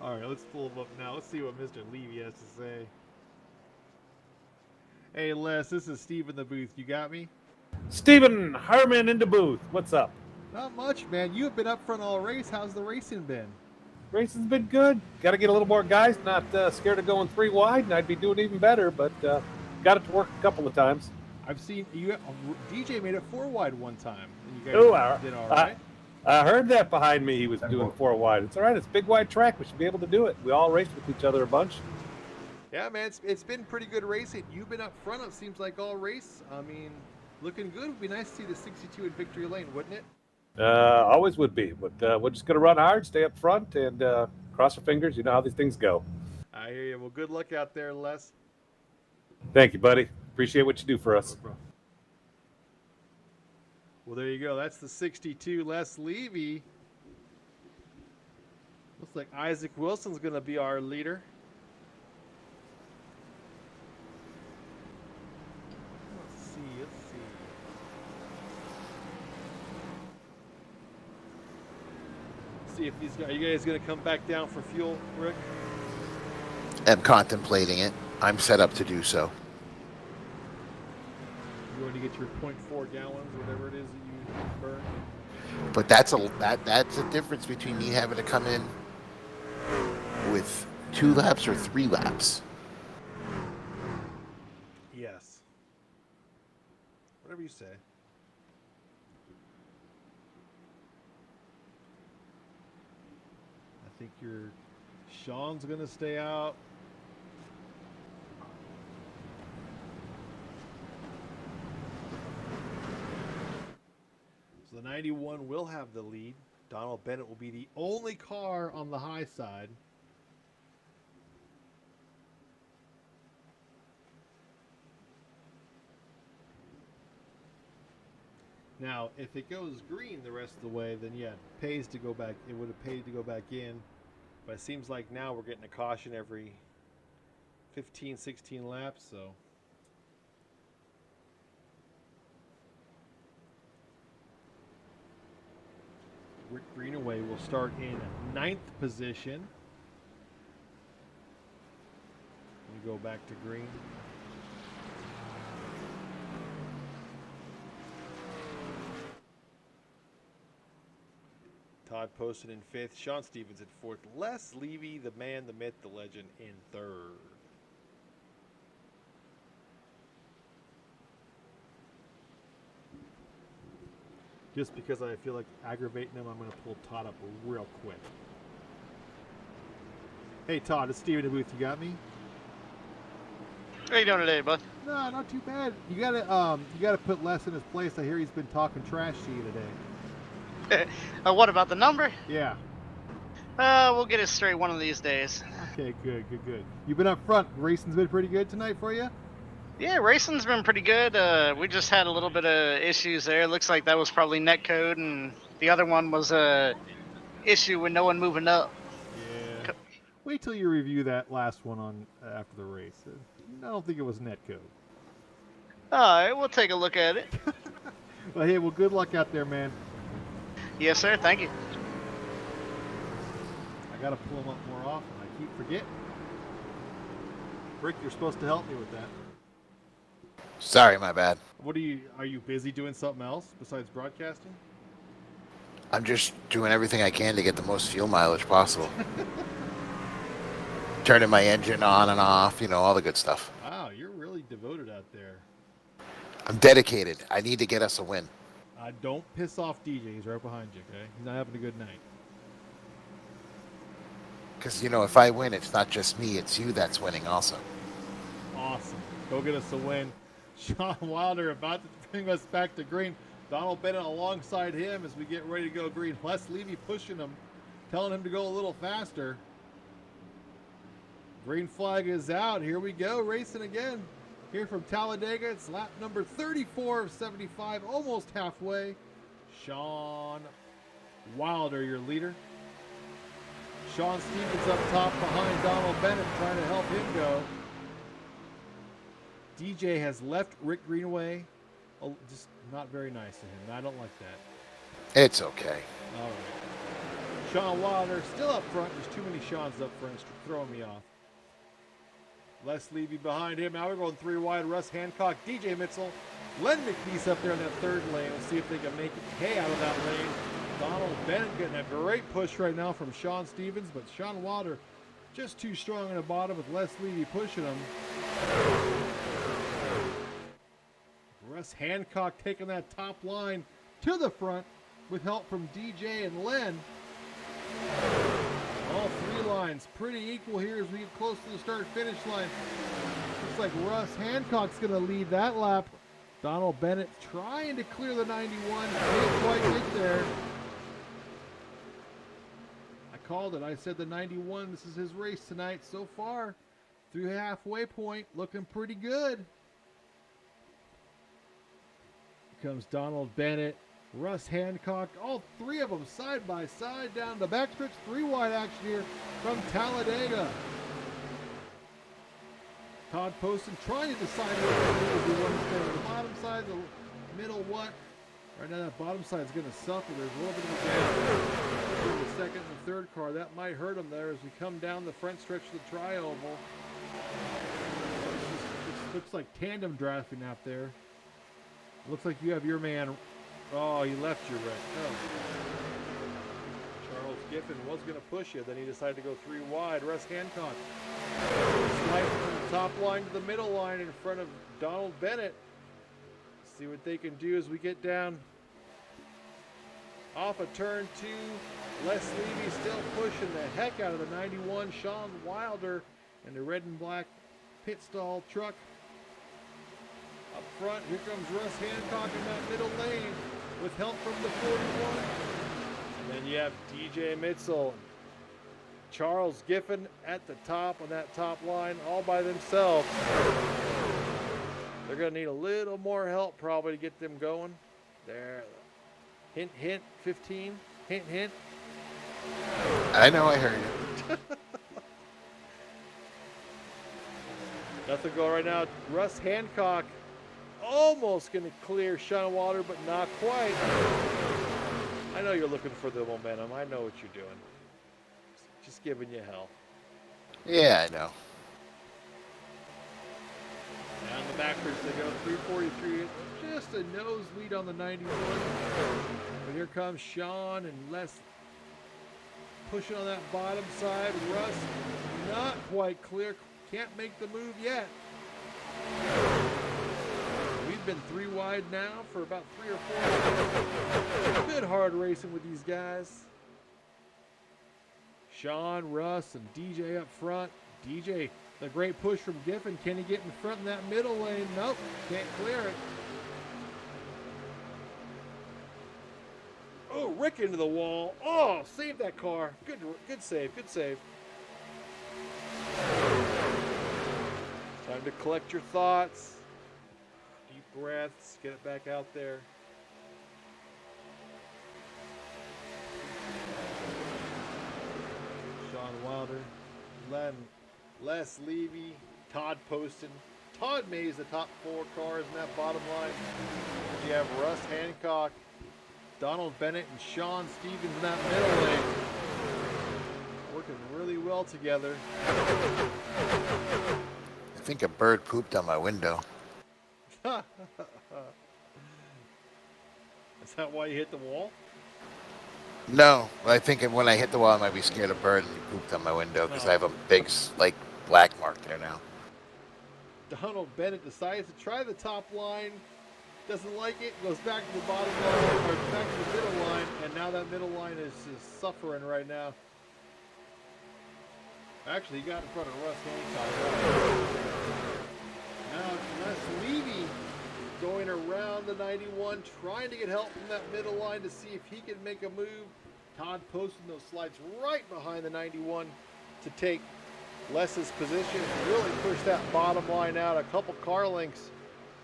All right, let's pull him up now. Let's see what Mr. Levy has to say. Hey, Les, this is Steve in the booth. You got me? Stephen Herman in the booth. What's up? Not much, man. You have been up front all race. How's the racing been? Racing's been good. Got to get a little more guys. Not scared of going 3 wide, and I'd be doing even better. But got it to work a couple of times. I've seen you. DJ made it 4 wide one time. And you guys did all right. I heard that behind me. He was doing 4 wide. It's all right. It's a big wide track. We should be able to do it. We all raced with each other a bunch. Yeah, man. It's been pretty good racing. You've been up front. It seems like all race. I mean, looking good. It would be nice to see the 62 in victory lane, wouldn't it? Always would be. But we're just going to run hard, stay up front, and cross our fingers. You know how these things go. I hear you. Well, good luck out there, Les. Thank you, buddy. Appreciate what you do for us. Well, there you go. That's the 62 Les Levy. Looks like Isaac Wilson's going to be our leader. Let's see. See if these guys. Are you guys going to come back down for fuel, Rick? I'm contemplating it. I'm set up to do so. You want to get your 0.4 gallons, whatever it is that you burn? But that's a difference between me having to come in with 2 laps or 3 laps. Yes. Whatever you say. I think Sean's going to stay out. So the 91 will have the lead. Donald Bennett will be the only car on the high side. Now, if it goes green the rest of the way, then yeah, it pays to go back. It would have paid to go back in. But it seems like now we're getting a caution every 15, 16 laps, so. Rick Greenaway will start in 9th position. We go back to green. Todd Poston in 5th. Sean Stevens at 4th. Les Levy, the man, the myth, the legend, in 3rd. Just because I feel like aggravating him, I'm going to pull Todd up real quick. Hey, Todd, it's Steven in the booth. You got me? How you doing today, bud? No, not too bad. You gotta put Les in his place. I hear he's been talking trash to you today. What about the number? Yeah. We'll get it straight one of these days. Okay, good. You've been up front. Racing's been pretty good tonight for you? Yeah, racing's been pretty good. We just had a little bit of issues there. Looks like that was probably netcode, and the other one was a issue with no one moving up. Yeah. Wait till you review that last one on after the race. I don't think it was netcode. All right, we'll take a look at it. Well, hey, good luck out there, man. Yes, sir. Thank you. I gotta pull them up more often. I keep forgetting. Rick, you're supposed to help me with that. Sorry, my bad. Are you busy doing something else besides broadcasting? I'm just doing everything I can to get the most fuel mileage possible. Turning my engine on and off, all the good stuff. Wow, you're really devoted out there. I'm dedicated. I need to get us a win. Don't piss off DJ. He's right behind you, okay? He's not having a good night. Because, if I win, it's not just me. It's you that's winning also. Awesome. Go get us a win. Sean Wilder about to bring us back to green. Donald Bennett alongside him as we get ready to go green. Les Levy pushing him, telling him to go a little faster. Green flag is out. Here we go, racing again. Here from Talladega, it's lap number 34 of 75, almost halfway. Sean Wilder, your leader. Sean Stevens up top behind Donald Bennett, trying to help him go. DJ has left Rick Greenaway. Oh, just not very nice to him. I don't like that. It's okay. All right. Sean Wilder still up front. There's too many Seans up front. It's throwing me off. Les Levy behind him. Now we're going 3 wide. Russ Hancock, DJ Mitchell, Len McNeese up there in that third lane. We'll see if they can make hay out of that lane. Donald Bennett getting a great push right now from Sean Stevens, but Sean Wilder just too strong in the bottom with Les Levy pushing him. Russ Hancock taking that top line to the front with help from DJ and Len. All 3 lines pretty equal here as we get close to the start-finish line. Looks like Russ Hancock's going to lead that lap. Donald Bennett trying to clear the 91. Can't quite get there. I called it. I said the 91. This is his race tonight so far. Through halfway point. Looking pretty good. Here comes Donald Bennett. Russ Hancock, all 3 of them side by side down the backstretch. 3 wide action here from Talladega. Todd Poston trying to decide what to do. If he wants to stay on the bottom side, the middle, what? Right now that bottom side is going to suffer. There's a little bit of a gap between the second and the third car. That might hurt him there as we come down the front stretch of the tri-oval. This looks like tandem drafting out there. Looks like you have your man. Oh, you left your wreck. Oh. Charles Giffen was going to push you. Then he decided to go 3 wide. Russ Hancock sliding from the top line to the middle line in front of Donald Bennett. See what they can do as we get down off of turn 2. Les Levy still pushing the heck out of the 91. Sean Wilder and the red and black pit stall truck. Up front, here comes Russ Hancock in that middle lane with help from the 41. And then you have DJ Mitchell, Charles Giffen at the top on that top line all by themselves. They're going to need a little more help probably to get them going. There. Hint, hint, 15. Hint, hint. I know, I heard you. Nothing going right now. Russ Hancock almost going to clear Sean Wilder, but not quite. I know you're looking for the momentum. I know what you're doing. Just giving you hell. Yeah, I know. Down the backwards they go. 343. Just a nosebleed on the 91. But here comes Sean and Les pushing on that bottom side. Russ not quite clear. Can't make the move yet. We've been 3 wide now for about 3 or 4. Good hard racing with these guys. Sean, Russ, and DJ up front. DJ, the great push from Giffen. Can he get in front in that middle lane? Nope, can't clear it. Oh, Rick into the wall. Oh, save that car. Good save, good save. Time to collect your thoughts. Deep breaths. Get it back out there. Sean Wilder, Les Levy, Todd Poston, Todd Mays, the top 4 cars in that bottom line. You have Russ Hancock, Donald Bennett, and Sean Stevens in that middle lane. Working really well together. I think a bird pooped on my window. Is that why you hit the wall? No, I think when I hit the wall, I might be scared of bird and he pooped on my window because I have a big, black mark there now. Donald Bennett decides to try the top line. Doesn't like it. Goes back to the bottom line, or back to the middle line, and now that middle line is suffering right now. Actually, he got in front of Russ Hancock. Now Les Levy the 91, trying to get help from that middle line to see if he can make a move. Todd posting those slides right behind the 91 to take Les's position and really push that bottom line out a couple car lengths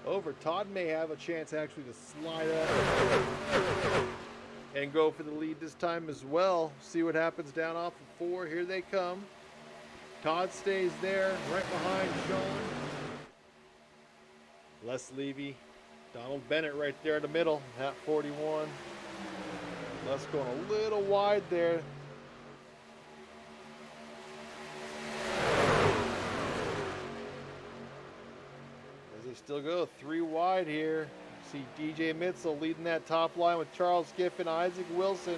over. Todd may have a chance actually to slide up and go for the lead this time as well. See what happens down off of 4. Here they come. Todd stays there right behind Sean. Les Levy, Donald Bennett right there in the middle at 41. Les going a little wide there. As they still go 3 wide here. See DJ Mitzel leading that top line with Charles Giffen, Isaac Wilson.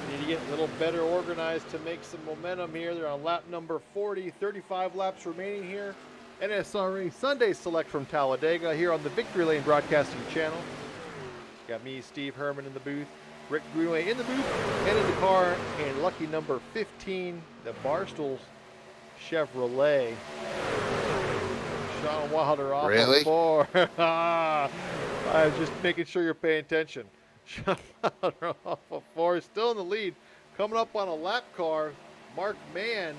Need to get a little better organized to make some momentum here. They're on lap number 40, 35 laps remaining here. NSRA Sunday Select from Talladega here on the Victory Lane Broadcasting Channel. Got me, Steve Herman in the booth, Rick Greenway in the booth and in the car, and lucky number 15, the Barstool Chevrolet. Sean Wilder off Really? 4. I was just making sure you're paying attention. Sean Wilder off of 4, still in the lead. Coming up on a lap car, Mark Mann.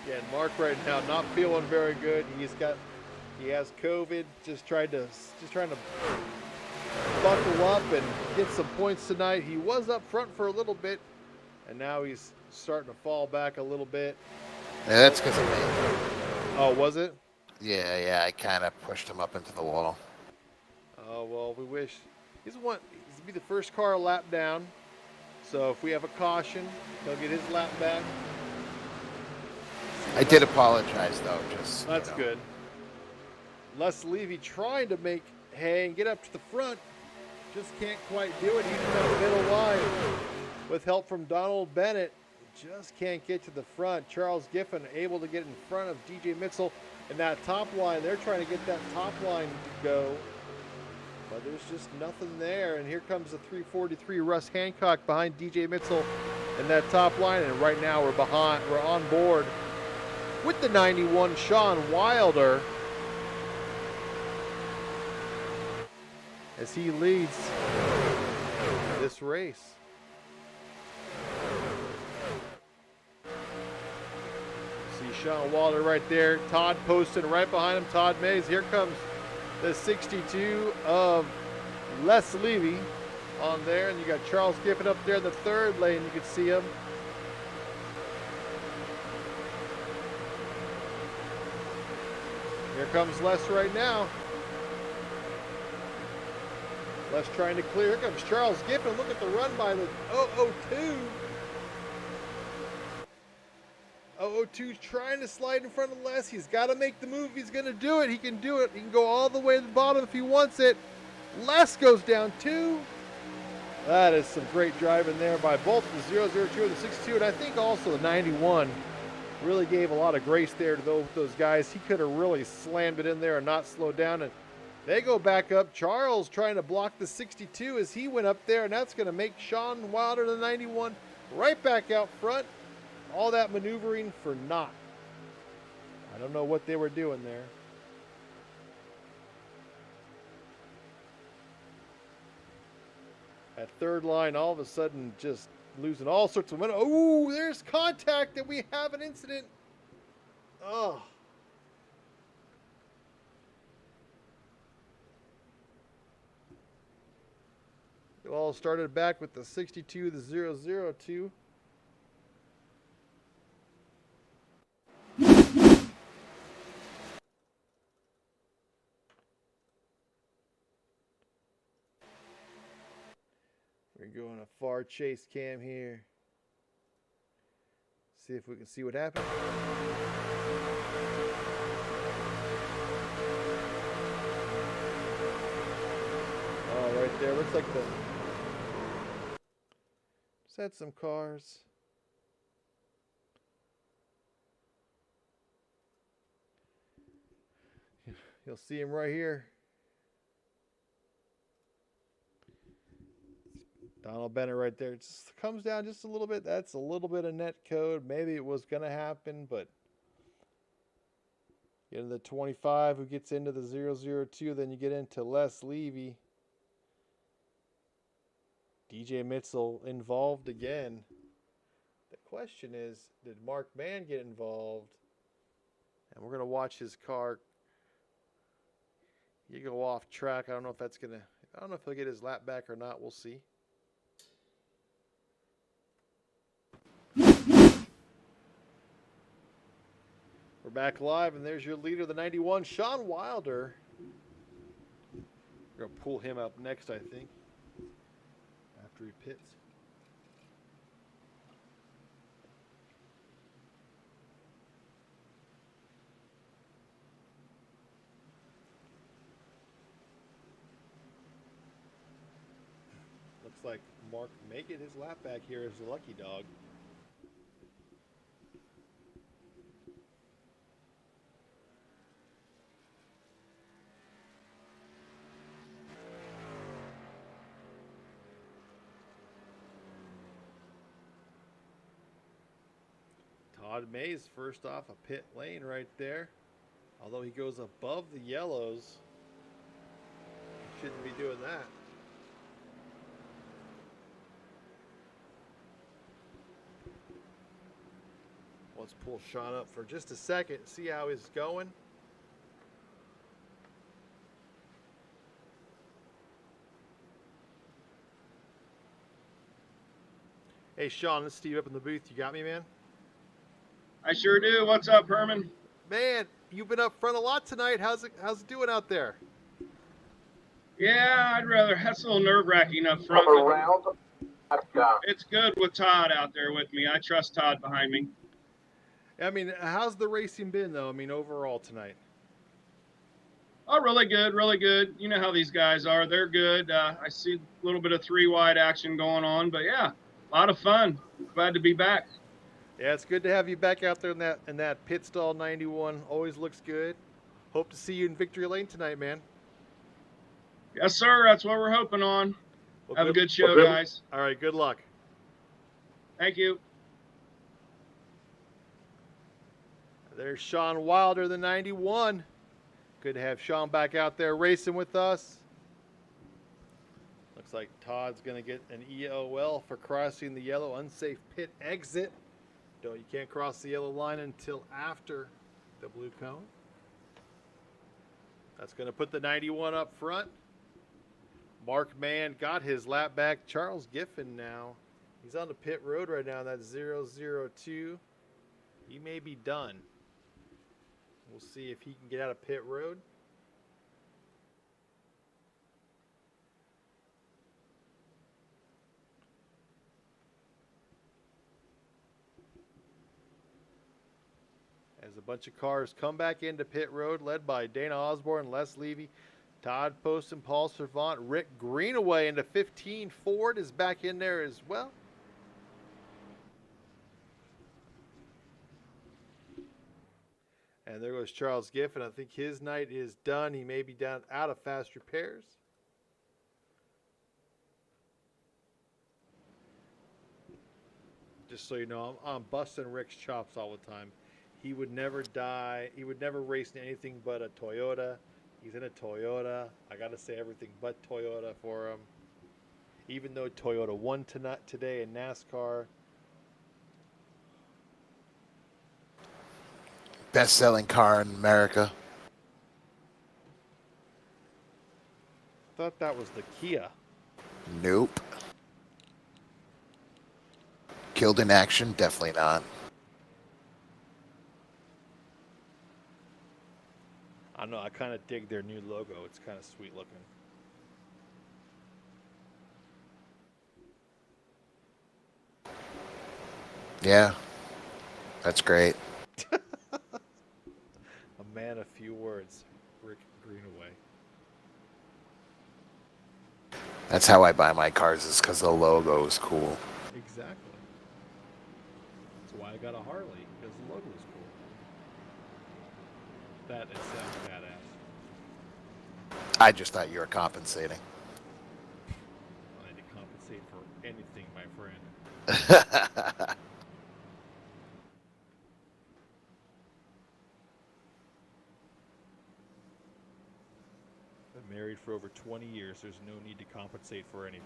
Again, Mark right now not feeling very good. He has COVID. Just trying to buckle up and get some points tonight. He was up front for a little bit, and now he's starting to fall back a little bit. Yeah, that's because of me. Oh, was it? Yeah, I kind of pushed him up into the wall. Oh well, we wish. He's to be the first car a lap down. So if we have a caution, he'll get his lap back. I did apologize, though. Just That's good. Les Levy trying to make hay and get up to the front. Just can't quite do it. He's down the middle line with help from Donald Bennett. Just can't get to the front. Charles Giffen able to get in front of DJ Mitzel. And that top line, they're trying to get that top line to go. But there's just nothing there. And here comes the 343 Russ Hancock behind DJ Mitzel in that top line. And right now we're on board with the 91, Sean Wilder, as he leads this race. See Sean Wilder right there. Todd posting right behind him. Todd Mays. Here comes the 62 of Les Levy on there. And you got Charles Giffen up there in the third lane. You can see him. Here comes Les right now. Les trying to clear. Here comes Charles Giffen. Look at the run by the 002. 002's trying to slide in front of Les. He's got to make the move. He's going to do it. He can do it. He can go all the way to the bottom if he wants it. Les goes down 2. That is some great driving there by both the 002 and the 62. And I think also the 91. Really gave a lot of grace there to those guys. He could have really slammed it in there and not slowed down. And they go back up. Charles trying to block the 62 as he went up there. And that's going to make Sean Wilder, the 91, right back out front. All that maneuvering for naught. I don't know what they were doing there. That third line all of a sudden just losing all sorts of momentum. Oh, there's contact and we have an incident. Oh. It all started back with the 62, the 002. We're going a far chase cam here. See if we can see what happened. Oh, right there. Looks like just had some cars. You'll see him right here. Donald Bennett right there. It just comes down just a little bit. That's a little bit of net code. Maybe it was going to happen, but Get into the 25, who gets into the 002. Then you get into Les Levy. DJ Mitchell involved again. The question is, did Mark Mann get involved? And we're going to watch his car. You go off track. I don't know if he'll get his lap back or not. We'll see. We're back live, and there's your leader, the 91, Sean Wilder. We're going to pull him up next, I think, after he pits. Looks like Mark may get his lap back here as the lucky dog. Todd Mays first off a pit lane right there. Although he goes above the yellows, shouldn't be doing that. Let's pull Sean up for just a second, see how he's going. Hey Sean, this is Steve up in the booth. You got me, man? I sure do. What's up, Herman? Man, you've been up front a lot tonight. How's it doing out there? Yeah, that's a little nerve-wracking up front. It's good with Todd out there with me. I trust Todd behind me. I mean, how's the racing been, though? I mean, overall tonight. Oh, really good, really good. You know how these guys are. They're good. I see a little bit of three-wide action going on, but yeah, a lot of fun. Glad to be back. Yeah, it's good to have you back out there in that pit stall 91. Always looks good. Hope to see you in victory lane tonight, man. Yes, sir. That's what we're hoping on. Well, have a good show, guys. All right, good luck. Thank you. There's Sean Wilder, the 91. Good to have Sean back out there racing with us. Looks like Todd's going to get an EOL for crossing the yellow unsafe pit exit. You can't cross the yellow line until after the blue cone. That's going to put the 91 up front. Mark Mann got his lap back. Charles Giffen now. He's on the pit road right now. That's 002. He may be done. We'll see if he can get out of pit road. As a bunch of cars come back into pit road, led by Dana Osborne, Les Levy, Todd Poston, Paul Servant, Rick Greenaway into 15. Ford is back in there as well. And there goes Charles Giffen. I think his night is done. He may be down out of fast repairs. Just so you know, I'm busting Rick's chops all the time. He would never die. He would never race in anything but a Toyota. He's in a Toyota. I got to say everything but Toyota for him. Even though Toyota won today in NASCAR. Best-selling car in America. Thought that was the Kia. Nope. Killed in action? Definitely not. I don't know. I kind of dig their new logo. It's kind of sweet looking. Yeah. That's great. A man of few words. Rick Greenaway. That's how I buy my cars, is because the logo is cool. Exactly. That's why I got a Harley, because the logo is cool. That is sounds badass. I just thought you were compensating. I need to compensate for anything, my friend. Been married for over 20 years. There's no need to compensate for anything.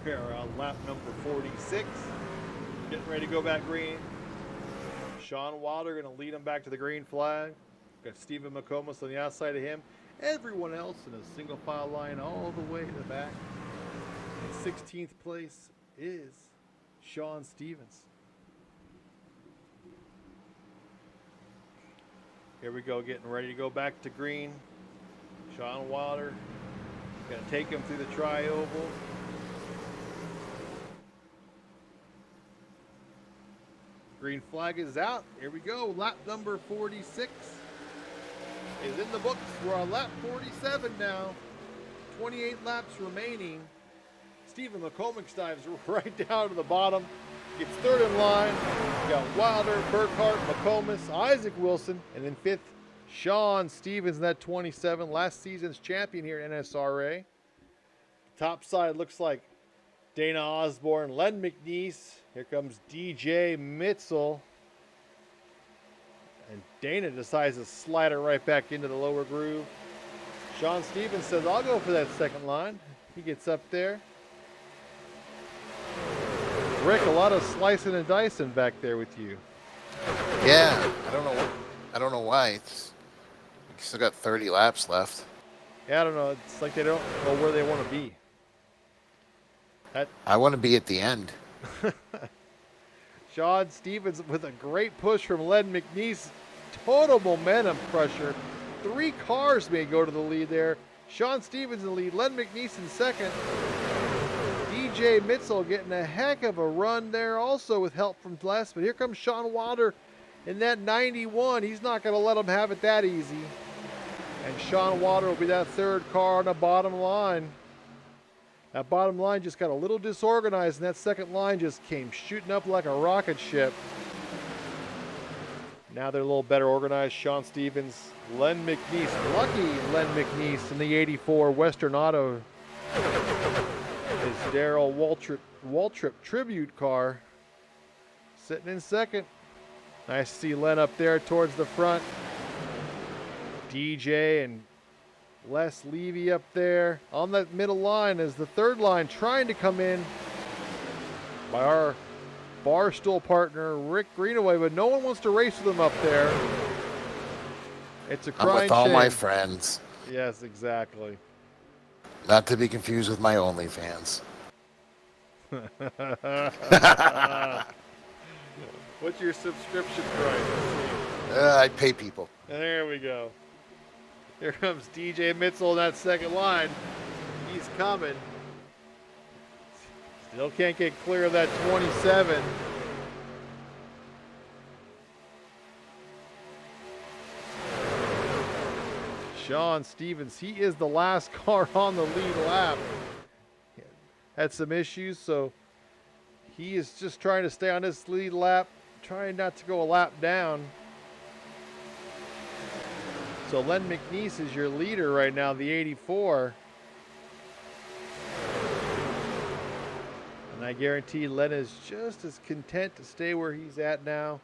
Here we're on lap number 46. Getting ready to go back green. Sean Wilder going to lead him back to the green flag. Got Stephen McComas on the outside of him. Everyone else in a single file line all the way to the back. In 16th place is Sean Stevens. Here we go, getting ready to go back to green. Sean Wilder going to take him through the tri-oval. Green flag is out. Here we go. Lap number 46 is in the books. We're on lap 47 now. 28 laps remaining. Stephen McCormick dives right down to the bottom. Gets third in line. We got Wilder, Burkhart, McComas, Isaac Wilson, and then fifth, Sean Stevens in that 27. Last season's champion here at NSRA. Top side looks like Dana Osborne, Len McNeese. Here comes DJ Mitzel. And Dana decides to slide it right back into the lower groove. Sean Stevens says, I'll go for that second line. He gets up there. Rick, a lot of slicing and dicing back there with you. Yeah, I don't know why. It's still got 30 laps left. Yeah, I don't know. It's like they don't know where they want to be. I want to be at the end. Sean Stevens with a great push from Len McNeese. Total momentum pressure. 3 cars may go to the lead there. Sean Stevens in the lead. Len McNeese in second. DJ Mitzel getting a heck of a run there also with help from Les. But here comes Sean Wilder in that 91. He's not going to let him have it that easy. And Sean Wilder will be that third car on the bottom line. That bottom line just got a little disorganized, and that second line just came shooting up like a rocket ship. Now they're a little better organized. Sean Stevens, Len McNeese, lucky Len McNeese in the 84 Western Auto is Darrell Waltrip tribute car. Sitting in second. Nice to see Len up there towards the front. DJ and Les Levy up there on that middle line as the third line trying to come in by our Barstool partner Rick Greenaway, but no one wants to race with him up there. It's a crying I'm with all shame. my friends. Yes, exactly. Not to be confused with my OnlyFans. What's your subscription price? I pay people. There we go. Here comes DJ Mitzel in that second line. He's coming. Still can't get clear of that 27. Sean Stevens, he is the last car on the lead lap. Had some issues, so he is just trying to stay on this lead lap, trying not to go a lap down. So Len McNeese is your leader right now, the 84. And I guarantee Len is just as content to stay where he's at now.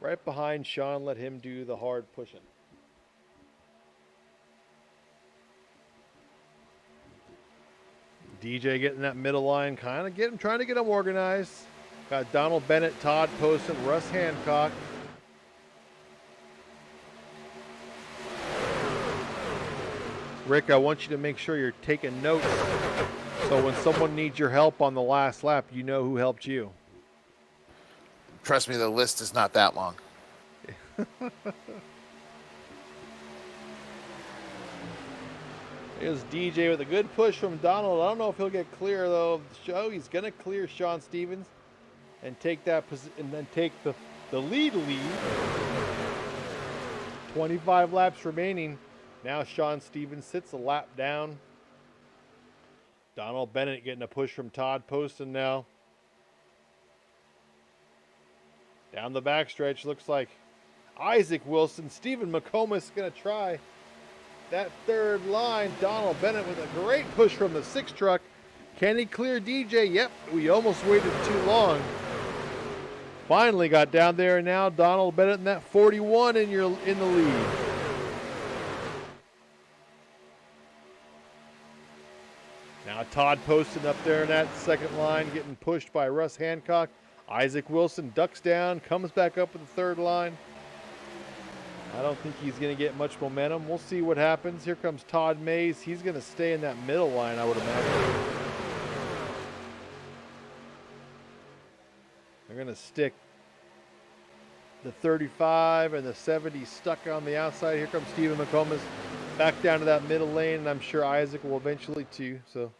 Right behind Sean, let him do the hard pushing. DJ getting that middle line, trying to get him organized. Got Donald Bennett, Todd Poston, Russ Hancock. Rick, I want you to make sure you're taking notes so when someone needs your help on the last lap, you know who helped you. Trust me, the list is not that long. Here's DJ with a good push from Donald. I don't know if he'll get clear though of the show. He's going to clear Sean Stevens and take that and then take the lead. 25 laps remaining. Now Sean Stevens sits a lap down. Donald Bennett getting a push from Todd Poston now. Down the backstretch, looks like Isaac Wilson. Stephen McComas going to try that third line. Donald Bennett with a great push from the 6 truck. Can he clear DJ? Yep, we almost waited too long. finally got down there, and now Donald Bennett in that 41 in the lead. Now Todd Poston up there in that second line, getting pushed by Russ Hancock. Isaac Wilson ducks down, comes back up in the third line. I don't think he's going to get much momentum. We'll see what happens. Here comes Todd Mays. He's going to stay in that middle line, I would imagine. They're going to stick the 35 and the 70 stuck on the outside. Here comes Stephen McComas back down to that middle lane, and I'm sure Isaac will eventually too. So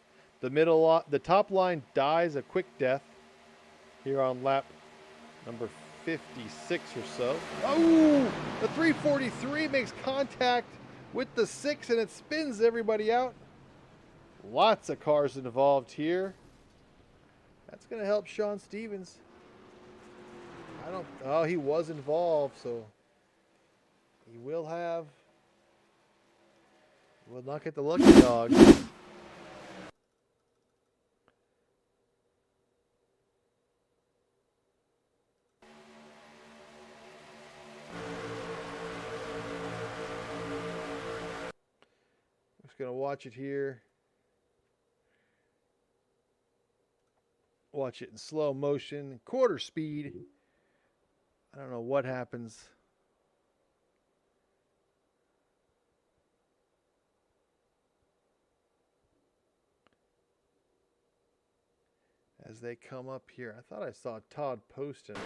the top line dies a quick death here on lap number 56 or so. Oh, the 343 makes contact with the 6 and it spins everybody out. Lots of cars involved here. That's going to help Sean Stevens. Oh, he was involved, so he will not get the lucky dog. Just gonna watch it here. Watch it in slow motion, quarter speed. I don't know what happens. As they come up here, I thought I saw Todd Poston.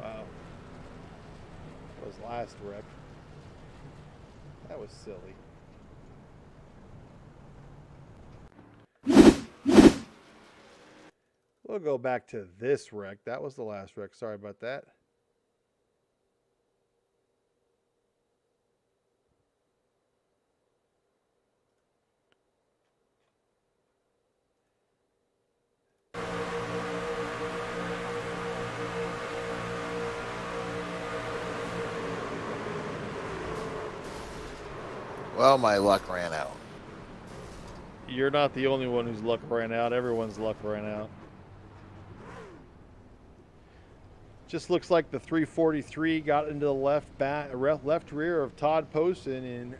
Wow. That was last wreck. That was silly. We'll go back to this wreck. That was the last wreck. Sorry about that. Well, my luck ran out. You're not the only one whose luck ran out. Everyone's luck ran out. Just looks like the 343 got into the left rear of Todd Poston, and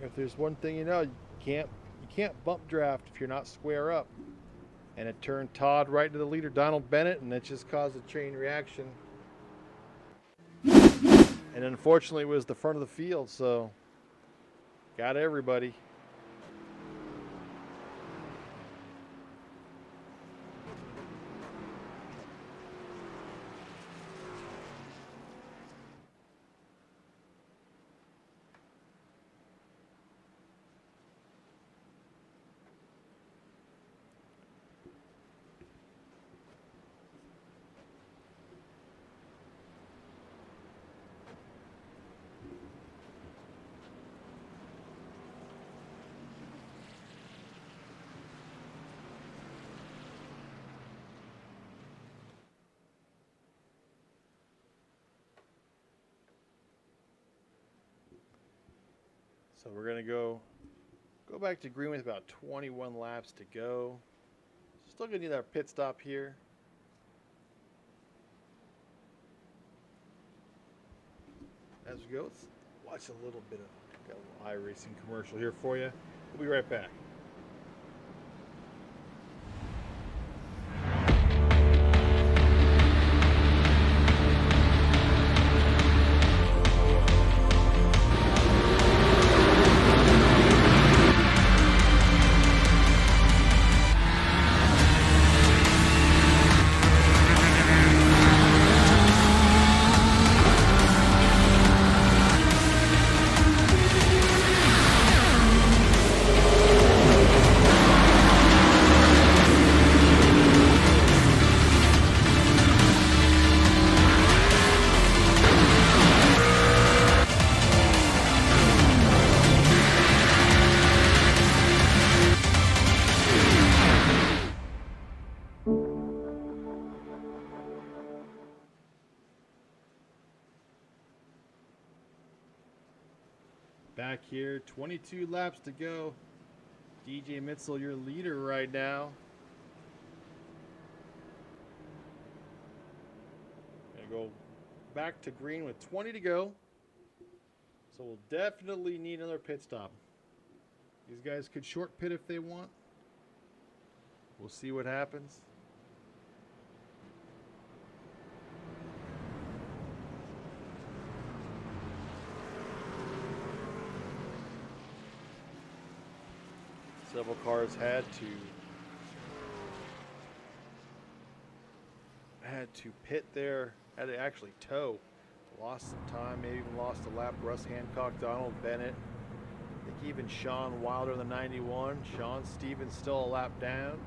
if there's one thing you know, you can't bump draft if you're not square up. And it turned Todd right into the leader, Donald Bennett, and it just caused a chain reaction. And unfortunately, it was the front of the field, so got everybody. So we're gonna go back to green with about 21 laps to go. Still gonna need our pit stop here. As we go, let's watch a little bit of got a little iRacing commercial here for you. We'll be right back. Back here, 22 laps to go. DJ Mitzel, your leader right now. Gonna go back to green with 20 to go. So we'll definitely need another pit stop. These guys could short pit if they want. We'll see what happens. Several cars had to pit there, had to actually tow. Lost some time, maybe even lost a lap. Russ Hancock, Donald Bennett. I think even Sean Wilder in the 91. Sean Stevens still a lap down.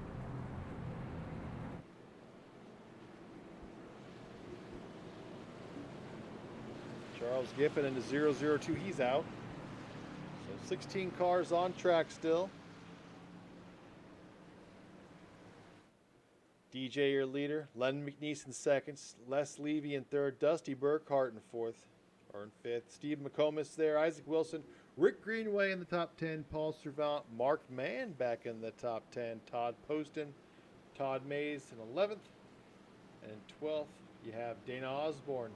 Charles Giffen into 002, he's out. So 16 cars on track still. DJ, your leader. Len McNeese in second. Les Levy in third. Dusty Burkhart in fourth, or in fifth. Steve McComas there. Isaac Wilson. Rick Greenway in the top 10. Paul Servant. Mark Mann back in the top 10. Todd Poston. Todd Mays in 11th. And in 12th, you have Dana Osborne.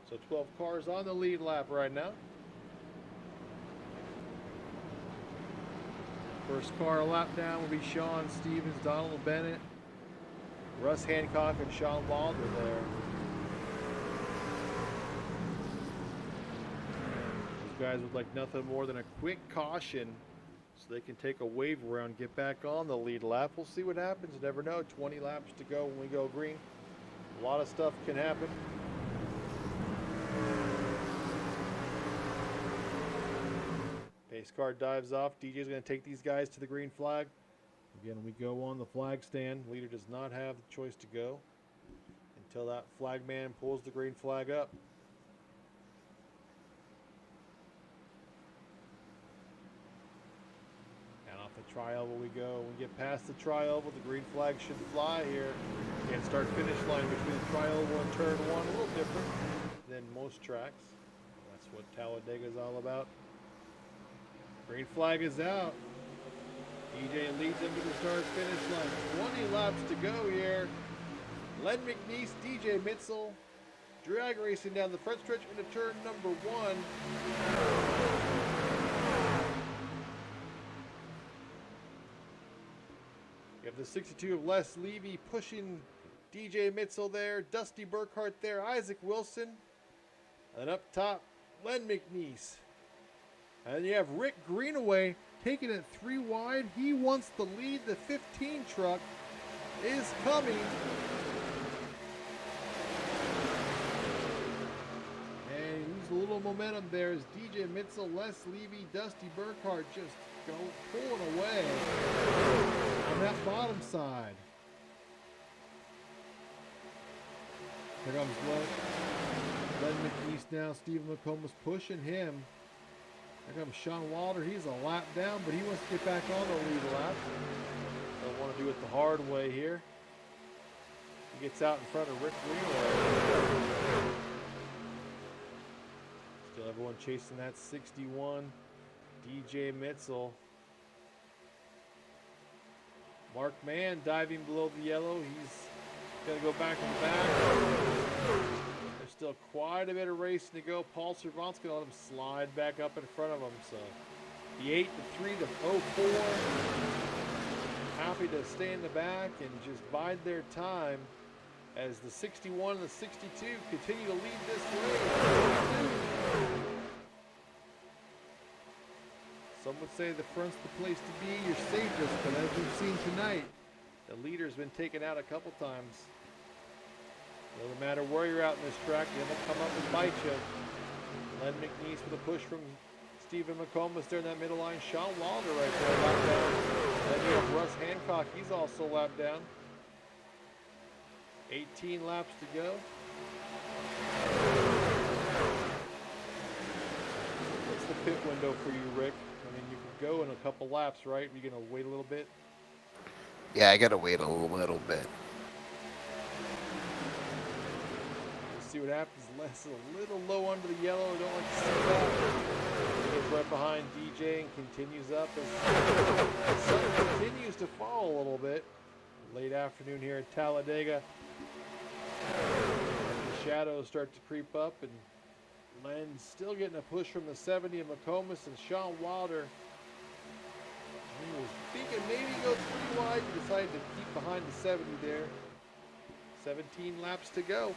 So 12 cars on the lead lap right now. First car a lap down will be Sean Stevens, Donald Bennett, Russ Hancock, and Sean Wilder there. These guys would like nothing more than a quick caution so they can take a wave around, get back on the lead lap. We'll see what happens. You never know. 20 laps to go when we go green. A lot of stuff can happen. Pace car dives off. DJ's going to take these guys to the green flag. Again, we go on the flag stand. Leader does not have the choice to go until that flag man pulls the green flag up. And off the tri-oval we go. When we get past the tri-oval, the green flag should fly here. Again, start finish line between the tri-oval and turn one. A little different than most tracks. That's what Talladega is all about. Green flag is out. DJ leads them to the start-finish line. 20 laps to go here. Len McNeese, DJ Mitzel, drag racing down the front stretch into turn number one. You have the 62 of Les Levy pushing DJ Mitzel there. Dusty Burkhart there. Isaac Wilson. And up top, Len McNeese. And you have Rick Greenaway taking it 3 wide. He wants the lead. The 15 truck is coming. And he loses a little momentum there as DJ Mitzel, Les Levy, Dusty Burkhart just go pulling away on that bottom side. Here comes Len McNeese now. Steve McComas pushing him. Here comes Sean Wilder. He's a lap down, but he wants to get back on the lead lap. Don't want to do it the hard way here. He gets out in front of Rick Greenaway. Still everyone chasing that 61. DJ Mitzel. Mark Mann diving below the yellow. He's going to go back in the back. There's still quite a bit of racing to go. Paul Servant's going to let him slide back up in front of him. So the 8, the 3, the 04. Happy to stay in the back and just bide their time as the 61 and the 62 continue to lead this race. Some would say the front's the place to be, you're safest, but as we've seen tonight, the leader's been taken out a couple times. Doesn't matter where you're out in this track, they'll come up and bite you. Len McNeese with a push from Stephen McComas there in that middle line. Sean Wilder right there, lap down. Then you have Russ Hancock, he's also lap down. 18 laps to go. What's the pit window for you, Rick? I mean, you can go in a couple laps, right? You're going to wait a little bit? Yeah, I got to wait a little bit. see what happens. Les is a little low under the yellow. I don't like to see that. He gets right behind DJ and continues up as the sun continues to fall a little bit. Late afternoon here at Talladega. The shadows start to creep up, and Len's still getting a push from the 70 of McComas, and Sean Wilder. He was thinking maybe go 3 wide. He decided to keep behind the 70 there. 17 laps to go.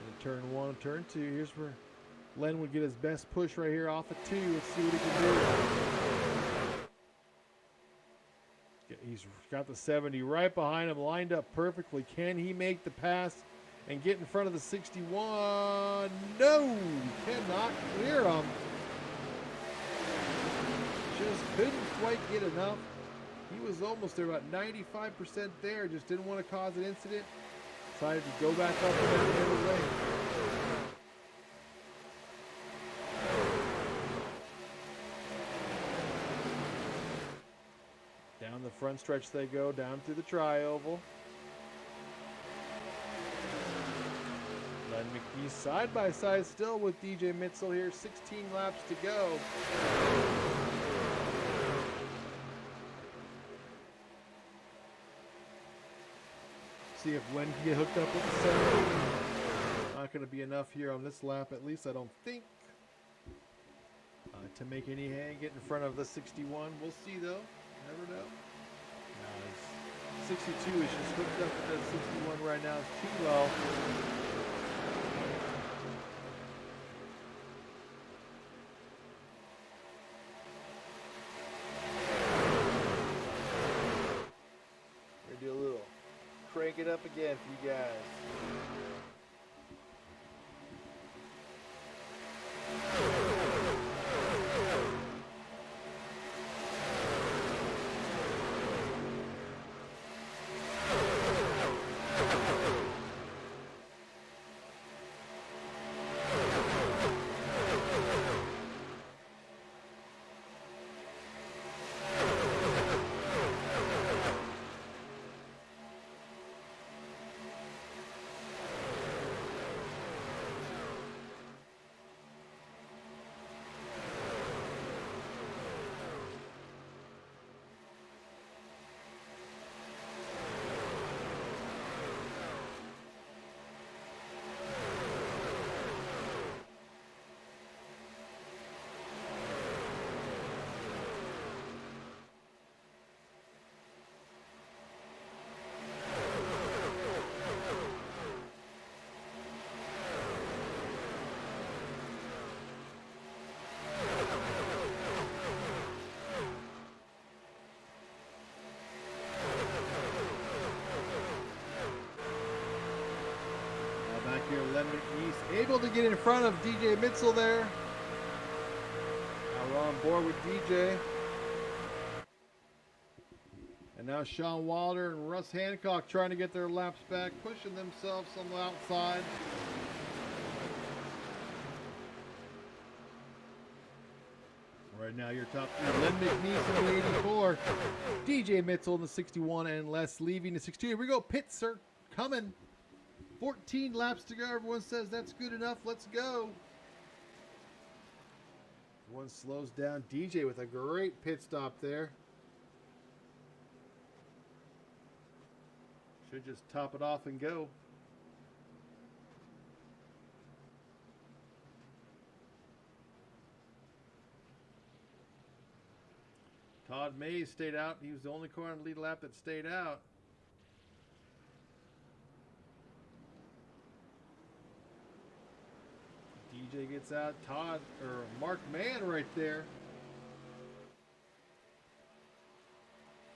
And turn 1, turn 2. Here's where Len would get his best push right here off of 2. Let's see what he can do. He's got the 70 right behind him, lined up perfectly. Can he make the pass and get in front of the 61? No, cannot clear him. Just couldn't quite get enough. He was almost there, about 95% there. Just didn't want to cause an incident. Decided to go back up and down the other lane. Down the front stretch they go, down through the tri-oval. Len McNeese side by side still with DJ Mitzel here. 16 laps to go. See if Len can get hooked up with the 70. Not going to be enough here on this lap, at least I don't think, to make any hay, get in front of the 61. We'll see though. Never know. 62 is just hooked up with that 61 right now. It's too low. We're going to do a little crank it up again for you guys. Len McNeese able to get in front of DJ Mitzel there. Now we're on board with DJ. And now Sean Wilder and Russ Hancock trying to get their laps back, pushing themselves on the outside. Right now your top three, Len McNeese in the 84, DJ Mitzel in the 61, and Les leaving the 62. Here we go, pits are coming. 14 laps to go. Everyone says that's good enough. Let's go. Everyone slows down. DJ with a great pit stop there. Should just top it off and go. Todd Mays stayed out. He was the only car on the lead lap that stayed out. DJ gets out. Todd, or Mark Mann right there.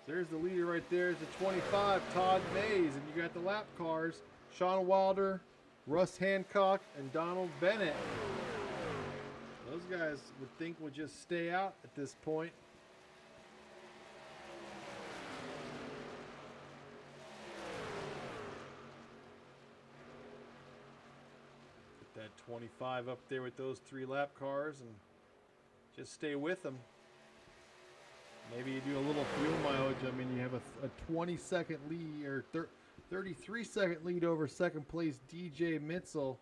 There's the leader right there. Is the 25, Todd Mays. And you got the lap cars. Sean Wilder, Russ Hancock, and Donald Bennett. Those guys would think would just stay out at this point. That 25 up there with those 3 lap cars and just stay with them. Maybe you do a little fuel mileage. I mean, you have a 20-second lead or 33-second lead over second place DJ Mitzel.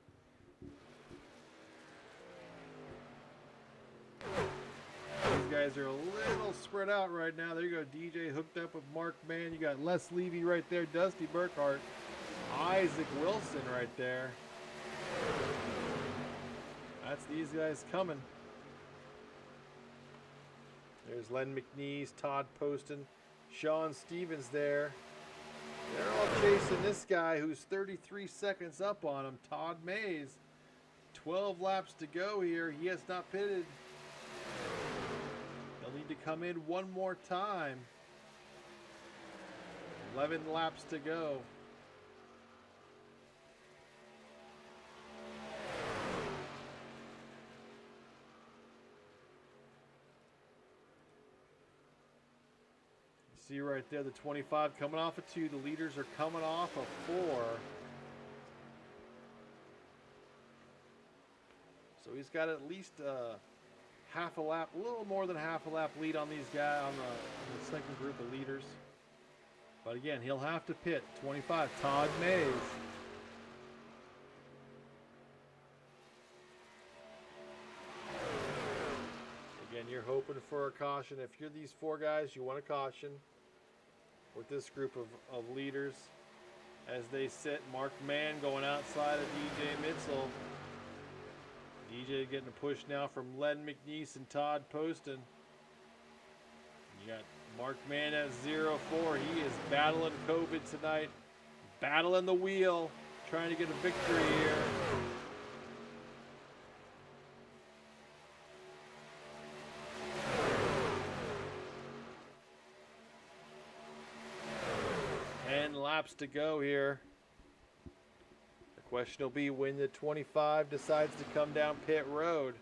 These guys are a little spread out right now. There you go, DJ hooked up with Mark Mann. You got Les Levy right there, Dusty Burkhart, Isaac Wilson right there. That's these guys coming. There's Len McNeese, Todd Poston, Sean Stevens there. They're all chasing this guy who's 33 seconds up on him, Todd Mays. 12 laps to go here. He has not pitted. They'll need to come in one more time. 11 laps to go. See right there, the 25 coming off a 2. The leaders are coming off a 4. So he's got at least half a lap, a little more than half a lap lead on these guys, on the second group of leaders. But again, he'll have to pit. 25, Todd Mays. Again, you're hoping for a caution. If you're these 4 guys, you want a caution with this group of leaders as they sit. Mark Mann going outside of DJ Mitzel. DJ getting a push now from Len McNeese and Todd Poston. You got Mark Mann at 0-4. He is battling COVID tonight, battling the wheel, trying to get a victory here. Laps to go here. The question will be when the 25 decides to come down pit road.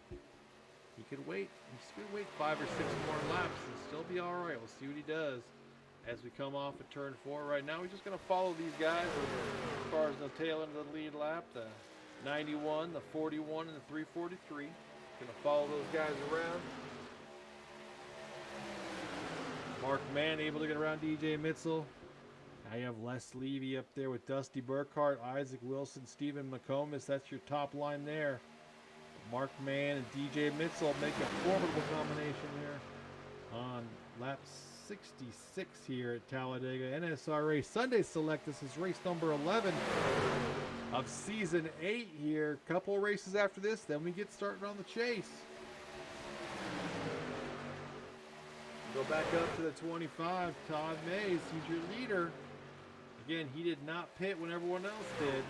He could wait. He could wait 5 or 6 more laps and still be all right. We'll see what he does as we come off of turn 4. Right now, we're just going to follow these guys as far as the tail end of the lead lap. The 91, the 41, and the 343. Going to follow those guys around. Mark Mann able to get around DJ Mitzel. Now you have Les Levy up there with Dusty Burkhart, Isaac Wilson, Stephen McComas. That's your top line there. Mark Mann and DJ Mitzel make a formidable combination here on lap 66 here at Talladega. NSRA Sunday Select. This is race number 11 of season 8 here. Couple of races after this, then we get started on the chase. Go back up to the 25, Todd Mays. He's your leader. Again, he did not pit when everyone else did.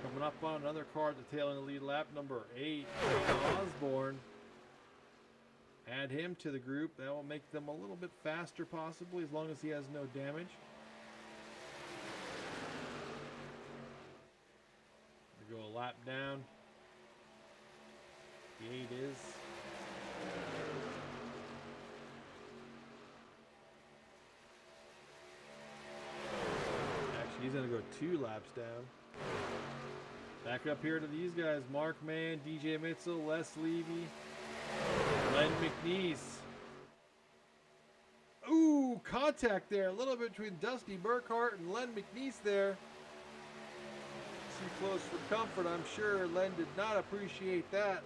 Coming up on another car at the tail end of the lead lap, number 8, Osborne. Add him to the group. That will make them a little bit faster, possibly, as long as he has no damage. We go a lap down. The 8 is. He's going to go 2 laps down. Back up here to these guys. Mark Mann, DJ Mitzel, Les Levy, Len McNeese. Ooh, contact there. A little bit between Dusty Burkhart and Len McNeese there. Too close for comfort, I'm sure. Len did not appreciate that.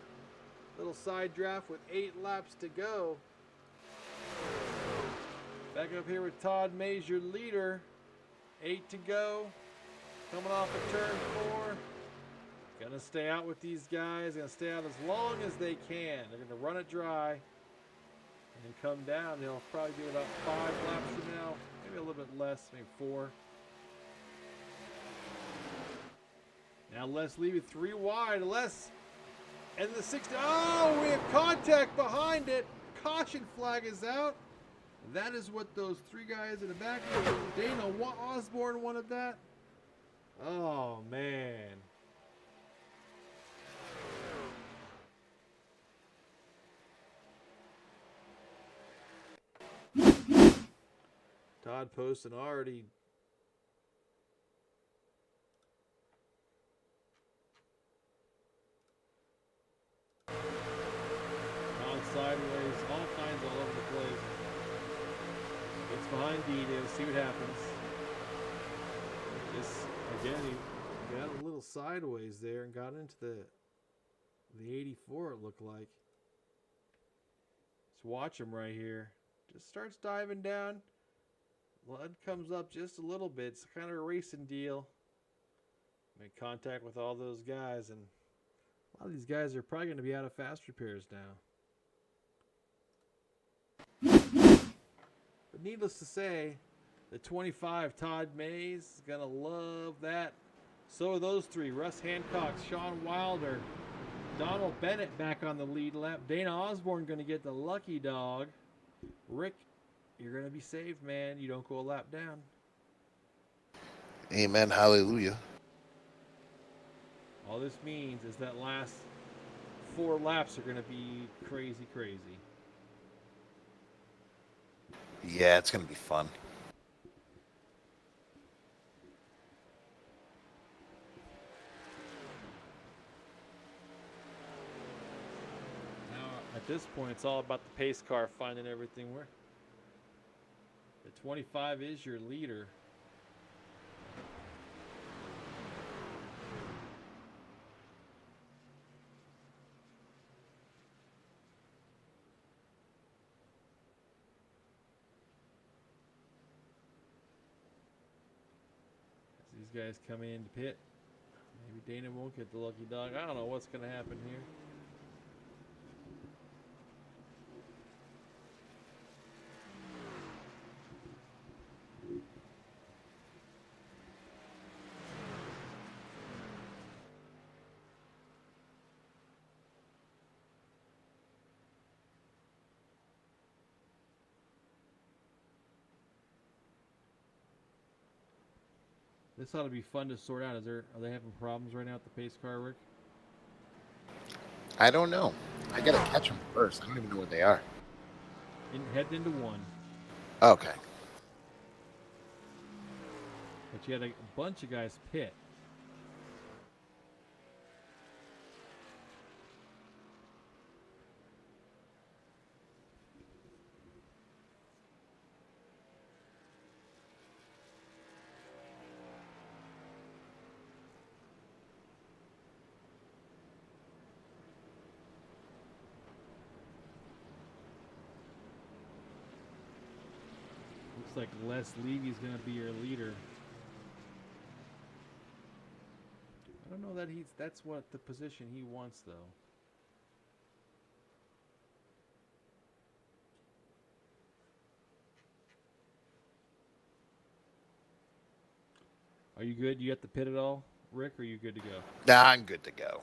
Little side draft with 8 laps to go. Back up here with Todd Mays, your leader. 8 to go. Coming off of turn 4. Gonna stay out with these guys. Gonna stay out as long as they can. They're gonna run it dry and then come down. They'll probably do about 5 laps from now. Maybe a little bit less, maybe 4. Now Les Levy 3 wide. Les and the 60. Oh, we have contact behind it. Caution flag is out. That is what those 3 guys in the back did. Dana Osborne wanted that. Oh, man. Todd Poston already gone sideways, all kinds all over the place. Gets behind DJ, see what happens. Again, he got a little sideways there and got into the 84, it looked like. Let's watch him right here. Just starts diving down. Blood comes up just a little bit. It's kind of a racing deal. Make contact with all those guys, and a lot of these guys are probably going to be out of fast repairs now. But needless to say, the 25 Todd Mays is going to love that. So are those three. Russ Hancock, Sean Wilder, Donald Bennett back on the lead lap. Dana Osborne going to get the lucky dog. Rick, you're going to be saved, man. You don't go a lap down. Amen. Hallelujah. All this means is that last 4 laps are going to be crazy, crazy. Yeah, it's going to be fun. Now, at this point, it's all about the pace car finding everything where. The 25 is your leader. As these guys come in to pit, maybe Dana won't get the lucky dog. I don't know what's going to happen here. This ought to be fun to sort out. Are they having problems right now with the pace car, Rick? I don't know. I got to catch them first. I don't even know what they are. Heading into one. Okay. But you had a bunch of guys pit. Looks like Les Levy's going to be your leader. I don't know that that's what the position he wants, though. Are you good? You at the pit at all, Rick, or are you good to go? Nah, I'm good to go.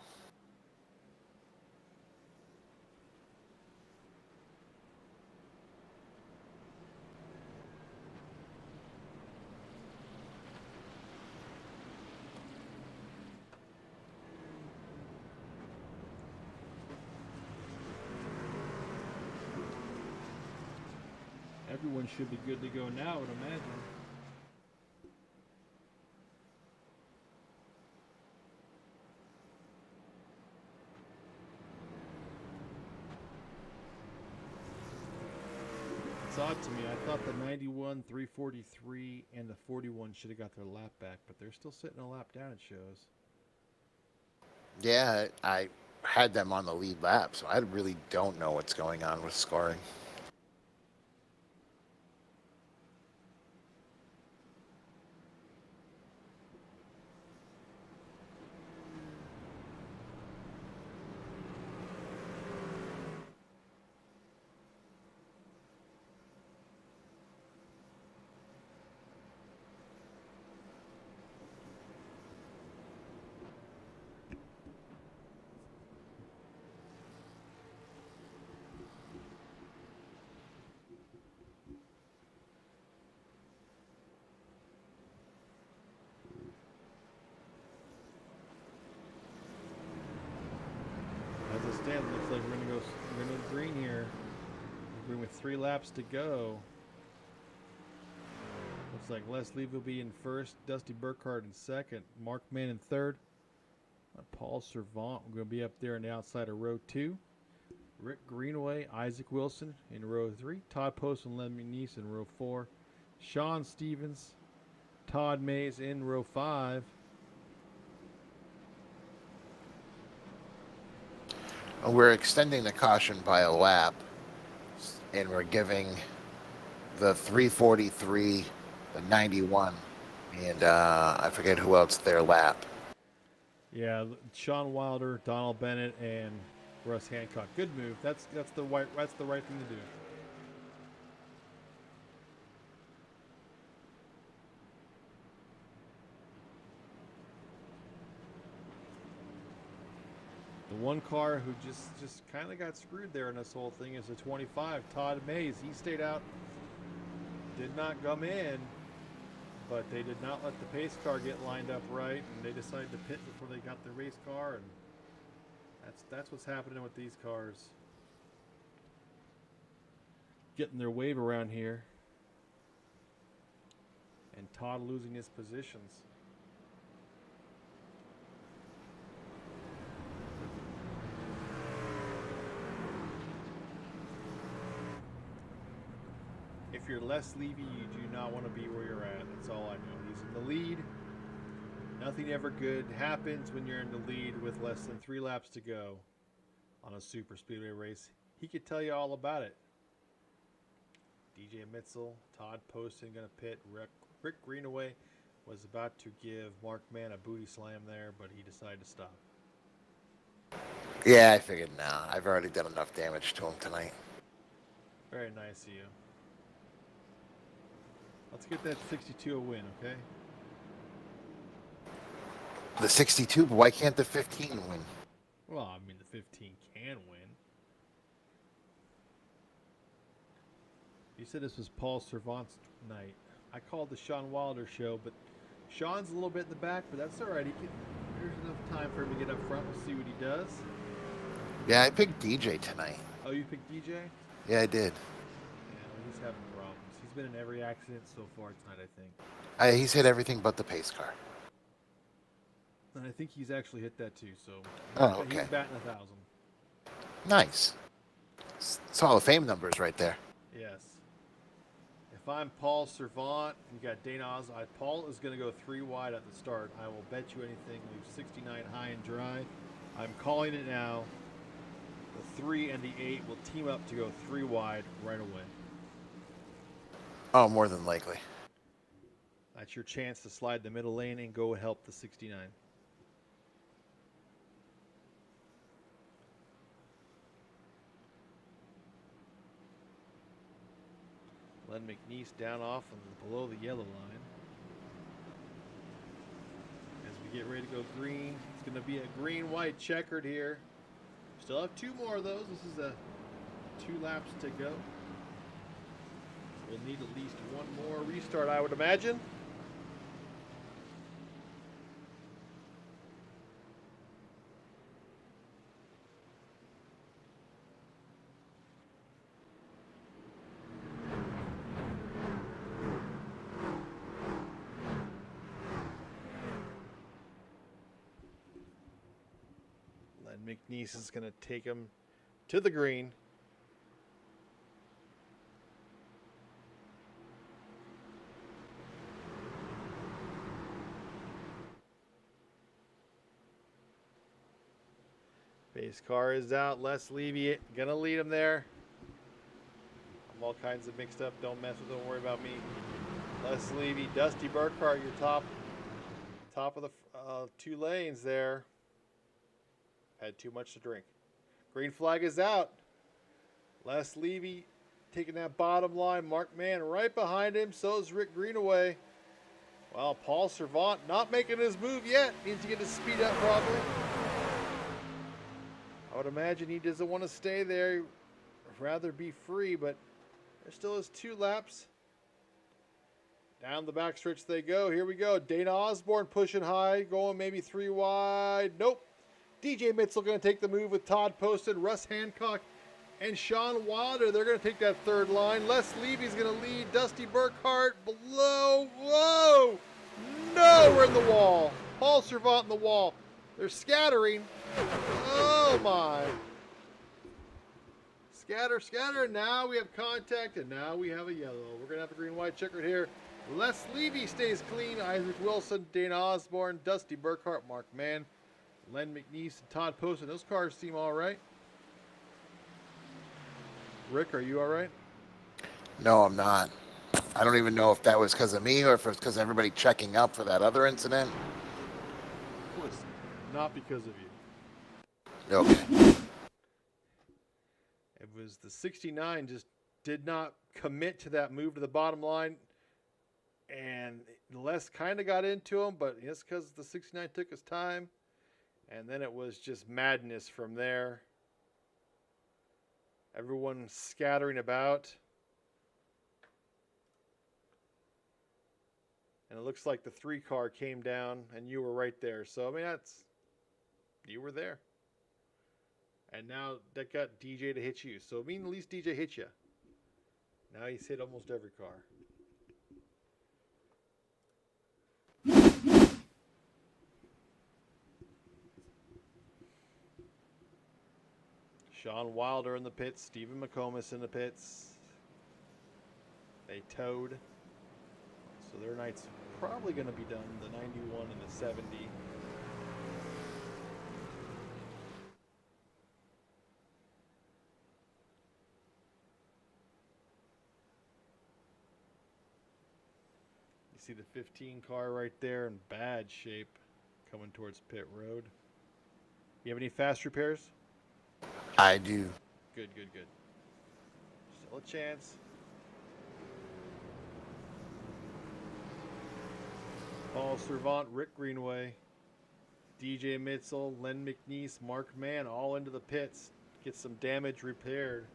Everyone should be good to go now, I would imagine. It's odd to me. I thought the 91, 343, and the 41 should have got their lap back, but they're still sitting a lap down, it shows. Yeah, I had them on the lead lap, so I really don't know what's going on with scoring. As it stands, looks like we're gonna go green here. Green with 3 laps to go. Looks like Les Levy will be in first, Dusty Burkhardt in second, Mark Mann in third. Paul Servant will be up there on the outside of row 2. Rick Greenaway, Isaac Wilson in row 3. Todd Post and Lemmy Neese in row 4. Sean Stevens, Todd Mays in row 5. We're extending the caution by a lap, and we're giving the 343, the 91, and I forget who else their lap. Yeah, Sean Wilder, Donald Bennett, and Russ Hancock. Good move. That's the right thing to do. The one car who just kind of got screwed there in this whole thing is the 25, Todd Mays. He stayed out, did not come in, but they did not let the pace car get lined up right, and they decided to pit before they got their race car, and that's what's happening with these cars. Getting their wave around here, and Todd losing his positions. If you're Les Levy, you do not want to be where you're at. That's all I know. He's in the lead. Nothing ever good happens when you're in the lead with less than 3 laps to go on a super speedway race. He could tell you all about it. DJ Mitzel, Todd Poston going to pit. Rick Greenaway was about to give Mark Mann a booty slam there, but he decided to stop. Yeah, I figured now. I've already done enough damage to him tonight. Very nice of you. Let's get that 62 a win, okay? The 62, but why can't the 15 win? Well, I mean, the 15 can win. You said this was Paul Servant's night. I called the Sean Wilder show, but Sean's a little bit in the back, but that's all right. There's enough time for him to get up front. We'll see what he does. Yeah, I picked DJ tonight. Oh, you picked DJ? Yeah, I did. Yeah, well, he's having problems. He's been in every accident so far tonight, I think. He's hit everything but the pace car. And I think he's actually hit that too, so Oh, okay. He's batting 1,000. Nice. It's Hall of Fame numbers right there. Yes. If I'm Paul Servant, you got Dana Oz. Paul is going to go 3 wide at the start. I will bet you anything. Leave 69 high and dry. I'm calling it now. The 3 and the 8 will team up to go 3 wide right away. Oh, more than likely. That's your chance to slide the middle lane and go help the 69. Len McNeese down off and below the yellow line. As we get ready to go green, it's going to be a green-white checkered here. Still have 2 more of those. This is a 2 laps to go. We'll need at least 1 more restart, I would imagine. McNeese is going to take him to the green. Base car is out. Les Levy going to lead him there. I'm all kinds of mixed up. Don't mess with it. Don't worry about me. Les Levy, Dusty Burkhart, your top of the 2 lanes there. Had too much to drink. Green flag is out. Les Levy taking that bottom line. Mark Mann right behind him. So is Rick Greenaway. Well, Paul Servant not making his move yet. Needs to get his speed up probably. I would imagine he doesn't want to stay there. He'd rather be free, but there still is 2 laps. Down the backstretch they go. Here we go. Dana Osborne pushing high. Going maybe 3 wide. Nope. DJ Mitzel going to take the move with Todd Poston, Russ Hancock, and Sean Wilder. They're going to take that 3rd line. Les Levy's going to lead. Dusty Burkhart below. Whoa! No, we're in the wall. Paul Servant in the wall. They're scattering. Oh, my. Scatter, scatter. Now we have contact, and now we have a yellow. We're going to have a green-white checkered here. Les Levy stays clean. Isaac Wilson, Dana Osborne, Dusty Burkhart, Mark Mann, Len McNeese, and Todd Poston. Those cars seem all right. Rick, are you all right? No, I'm not. I don't even know if that was because of me or if it's because everybody checking up for that other incident. It was not because of you. Okay. It was the 69 just did not commit to that move to the bottom line. And Les kind of got into him, but it's because the 69 took his time. And then it was just madness from there. Everyone scattering about. And it looks like the 3 car came down and you were right there. So, I mean, you were there. And now that got DJ to hit you. So, I mean, at least DJ hit you. Now he's hit almost every car. Sean Wilder in the pits. Stephen McComas in the pits. They towed. So their night's probably going to be done. The 91 and the 70. You see the 15 car right there in bad shape coming towards pit road. You have any fast repairs? I do. Good. Still a chance. Paul Servant, Rick Greenway, DJ Mitzel, Len McNeese, Mark Mann, all into the pits. Get some damage repaired.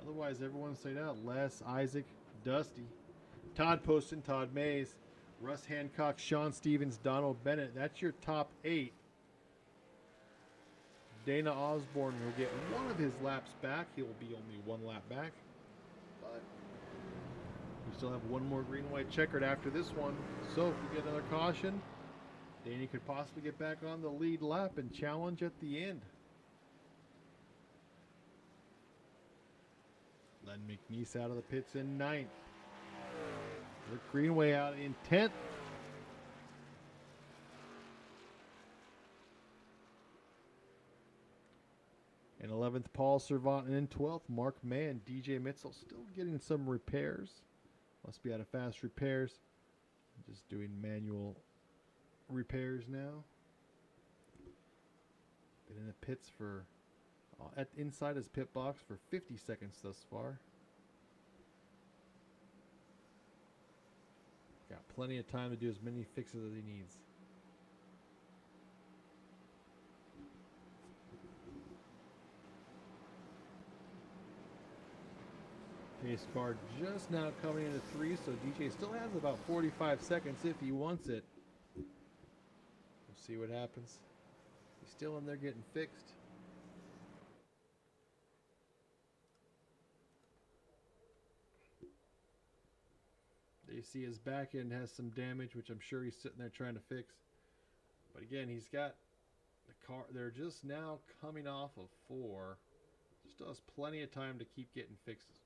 Otherwise, everyone stayed out. Les, Isaac, Dusty, Todd Poston, Todd Mays, Russ Hancock, Sean Stevens, Donald Bennett. That's your top 8. Dana Osborne will get one of his laps back. He'll be only 1 lap back. But we still have one more green and white checkered after this one. So if we get another caution, Danny could possibly get back on the lead lap and challenge at the end. Len McNeese out of the pits in 9th. Rick Greenway out in 10th. In 11th, Paul Servant, and in 12th, Mark Mann. DJ Mitzel still getting some repairs. Must be out of fast repairs. Just doing manual repairs now. Been in the pits for inside his pit box for 50 seconds thus far. Got plenty of time to do as many fixes as he needs. Pace car just now coming into 3, so DJ still has about 45 seconds if he wants it. We'll see what happens. He's still in there getting fixed. You see his back end has some damage, which I'm sure he's sitting there trying to fix. But again, he's got the car. They're just now coming off of 4. Still has plenty of time to keep getting fixed.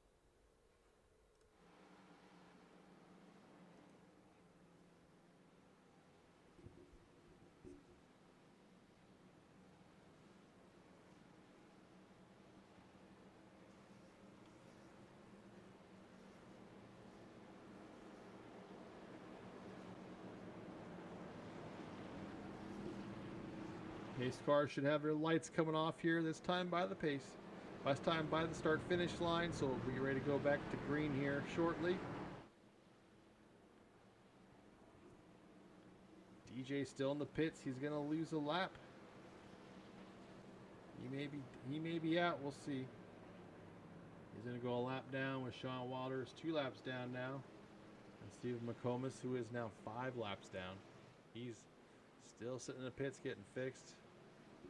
Pace cars should have their lights coming off here this time by the pace. Last time by the start finish line, so we'll be ready to go back to green here shortly. DJ still in the pits. He's gonna lose a lap. He may be out. We'll see. He's gonna go a lap down with Sean Wilder. 2 laps down now. And Stephen McComas, who is now 5 laps down. He's still sitting in the pits getting fixed.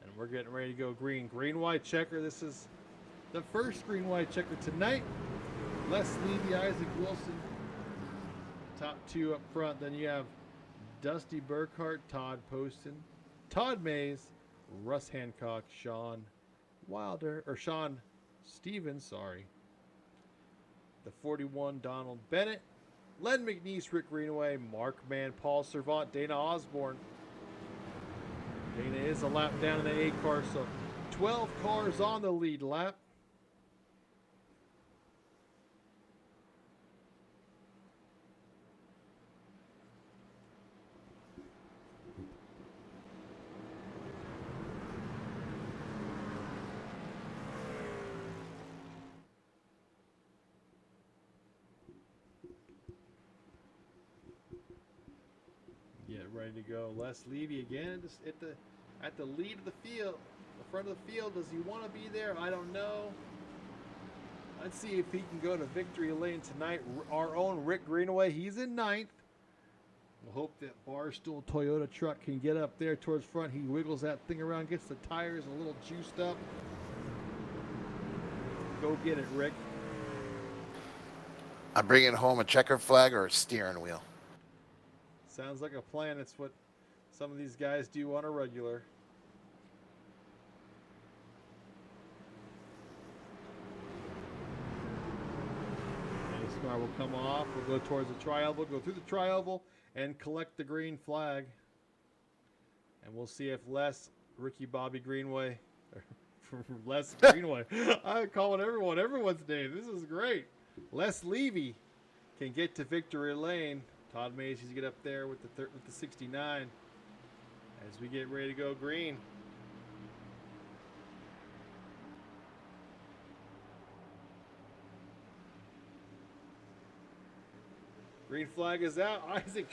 And we're getting ready to go green. Green-white checker. This is the first green-white checker tonight. Les Levy, Isaac Wilson. Top 2 up front. Then you have Dusty Burkhart, Todd Poston, Todd Mays, Russ Hancock, Sean Wilder, or Sean Stevens, sorry. The 41, Donald Bennett. Len McNeese, Rick Greenaway, Mark Mann, Paul Servant, Dana Osborne. Dana is a lap down in the 8 car, so 12 cars on the lead lap. ready to go. Les Levy again at the lead of the field, the front of the field. Does he want to be there? I don't know. Let's see if he can go to victory lane tonight. Our own Rick Greenaway, he's in ninth. We'll hope that Barstool Toyota truck can get up there towards front. He wiggles that thing around, gets the tires a little juiced up. Go get it, Rick. I'm bringing home a checker flag or a steering wheel. Sounds like a plan. It's what some of these guys do on a regular. This car will come off. We'll go towards the tri-oval, go through the tri-oval, and collect the green flag. And we'll see if Ricky Bobby Greenway, Les Greenway, I'm calling everyone's name. This is great. Les Levy can get to victory lane. Todd Mays to get up there with the 69 as we get ready to go green. Green flag is out. Isaac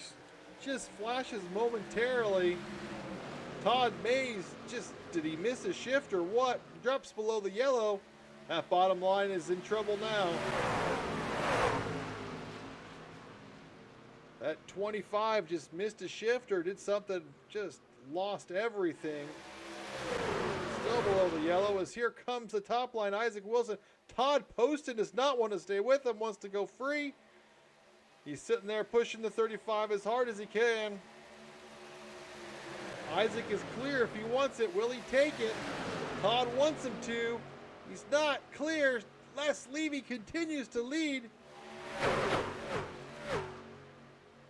just flashes momentarily. Todd Mays did he miss a shift or what? Drops below the yellow. That bottom line is in trouble now. That 25 just missed a shift or did something, just lost everything. Still below the yellow as here comes the top line. Isaac Wilson. Todd Poston does not want to stay with him, wants to go free. He's sitting there pushing the 35 as hard as he can. Isaac is clear if he wants it. Will he take it? Todd wants him to. He's not clear. Les Levy continues to lead.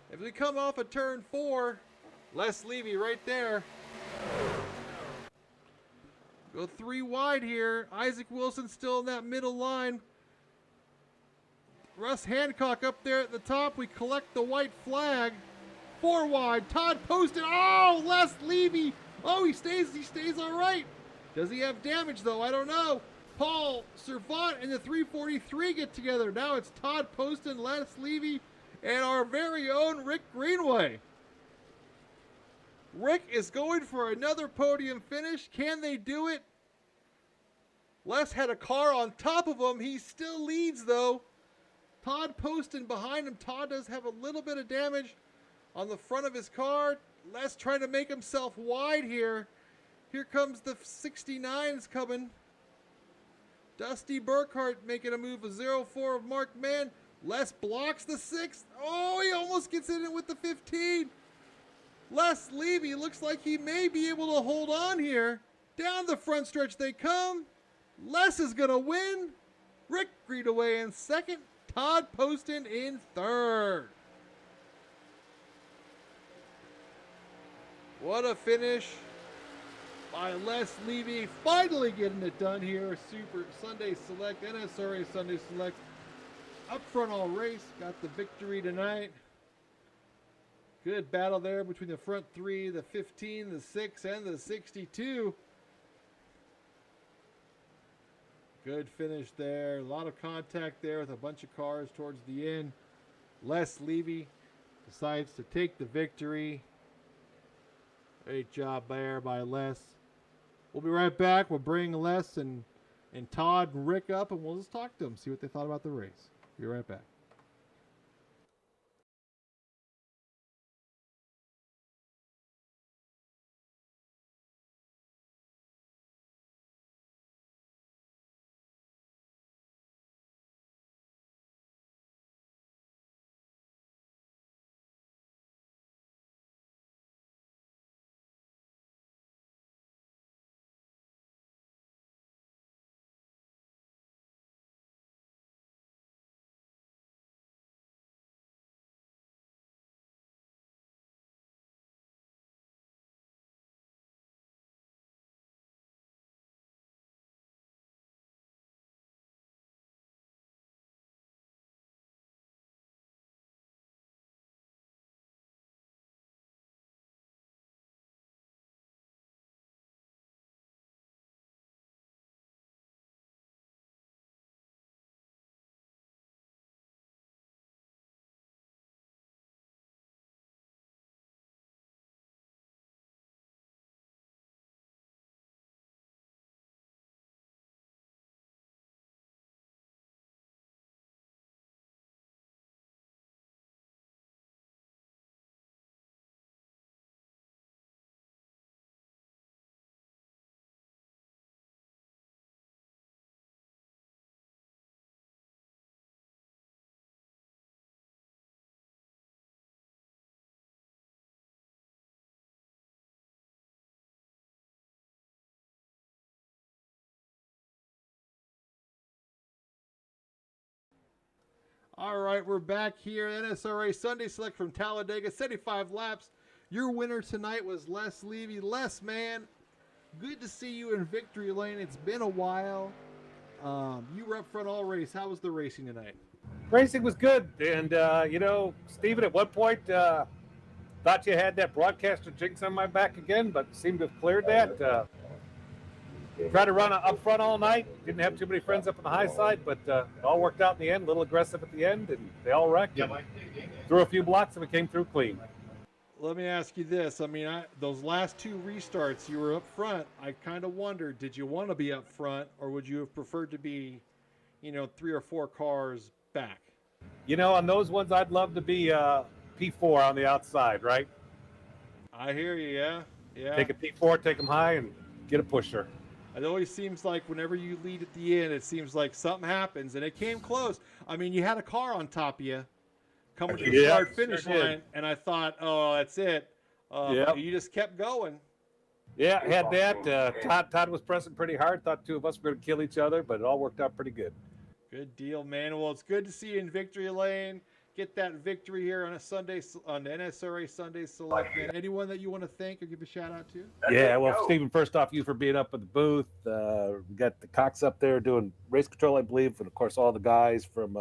If we come off of turn 4, Les Levy right there. Go 3 wide here. Isaac Wilson still in that middle line. Russ Hancock up there at the top. We collect the white flag. 4 wide. Todd Poston. Oh, Les Levy. Oh, he stays all right. Does he have damage though? I don't know. Paul Servant and the 343 get together. Now it's Todd Poston, Les Levy, and our very own Rick Greenway. Rick is going for another podium finish. Can they do it? Les had a car on top of him. He still leads though. Todd Poston behind him. Todd does have a little bit of damage on the front of his car. Les trying to make himself wide here. Here comes the 69s coming. Dusty Burkhart making a move of 0-4 of Mark Mann. Les blocks the 6th. Oh, he almost gets in it with the 15. Les Levy looks like he may be able to hold on here. Down the front stretch they come. Les is going to win. Rick Greenaway in second. Todd Poston in third. What a finish by Les Levy. Finally getting it done here. Super Sunday Select, NSRA Sunday Select. Up front all race. Got the victory tonight. Good battle there between the front 3, the 15, the 6, and the 62. Good finish there. A lot of contact there with a bunch of cars towards the end. Les Levy decides to take the victory. Great job there by Les. We'll be right back. We'll bring Les and Todd and Rick up, and we'll just talk to them, see what they thought about the race. Be right back. All right, we're back here. NSRA Sunday Select from Talladega, 75 laps. Your winner tonight was Les Levy. Les, man, good to see you in victory lane. It's been a while. You were up front all race. How was the racing tonight? Racing was good. And, Steven, at one point, thought you had that broadcaster jinx on my back again, but seemed to have cleared that. Tried to run up front all night. Didn't have too many friends up on the high side, but it all worked out in the end. A little aggressive at the end, and they all wrecked. And threw a few blocks, and we came through clean. Let me ask you this. I mean, those last two restarts, you were up front. I kind of wondered, did you want to be up front, or would you have preferred to be, 3 or 4 cars back? On those ones, I'd love to be P4 on the outside, right? I hear you, yeah. Take a P4, take them high, and get a pusher. It always seems like whenever you lead at the end, it seems like something happens, and it came close. I mean, you had a car on top of you coming to the start-finish line, and I thought, oh, that's it. But you just kept going. Yeah, had that. Todd was pressing pretty hard. Thought two of us were going to kill each other, but it all worked out pretty good. Good deal, man. Well, it's good to see you in victory lane. Get that victory here on the NSRA Sunday Select. Man. Anyone that you want to thank or give a shout out to? Yeah, well, Stephen, first off, you for being up at the booth. We got the Cox up there doing race control, I believe, and of course all the guys from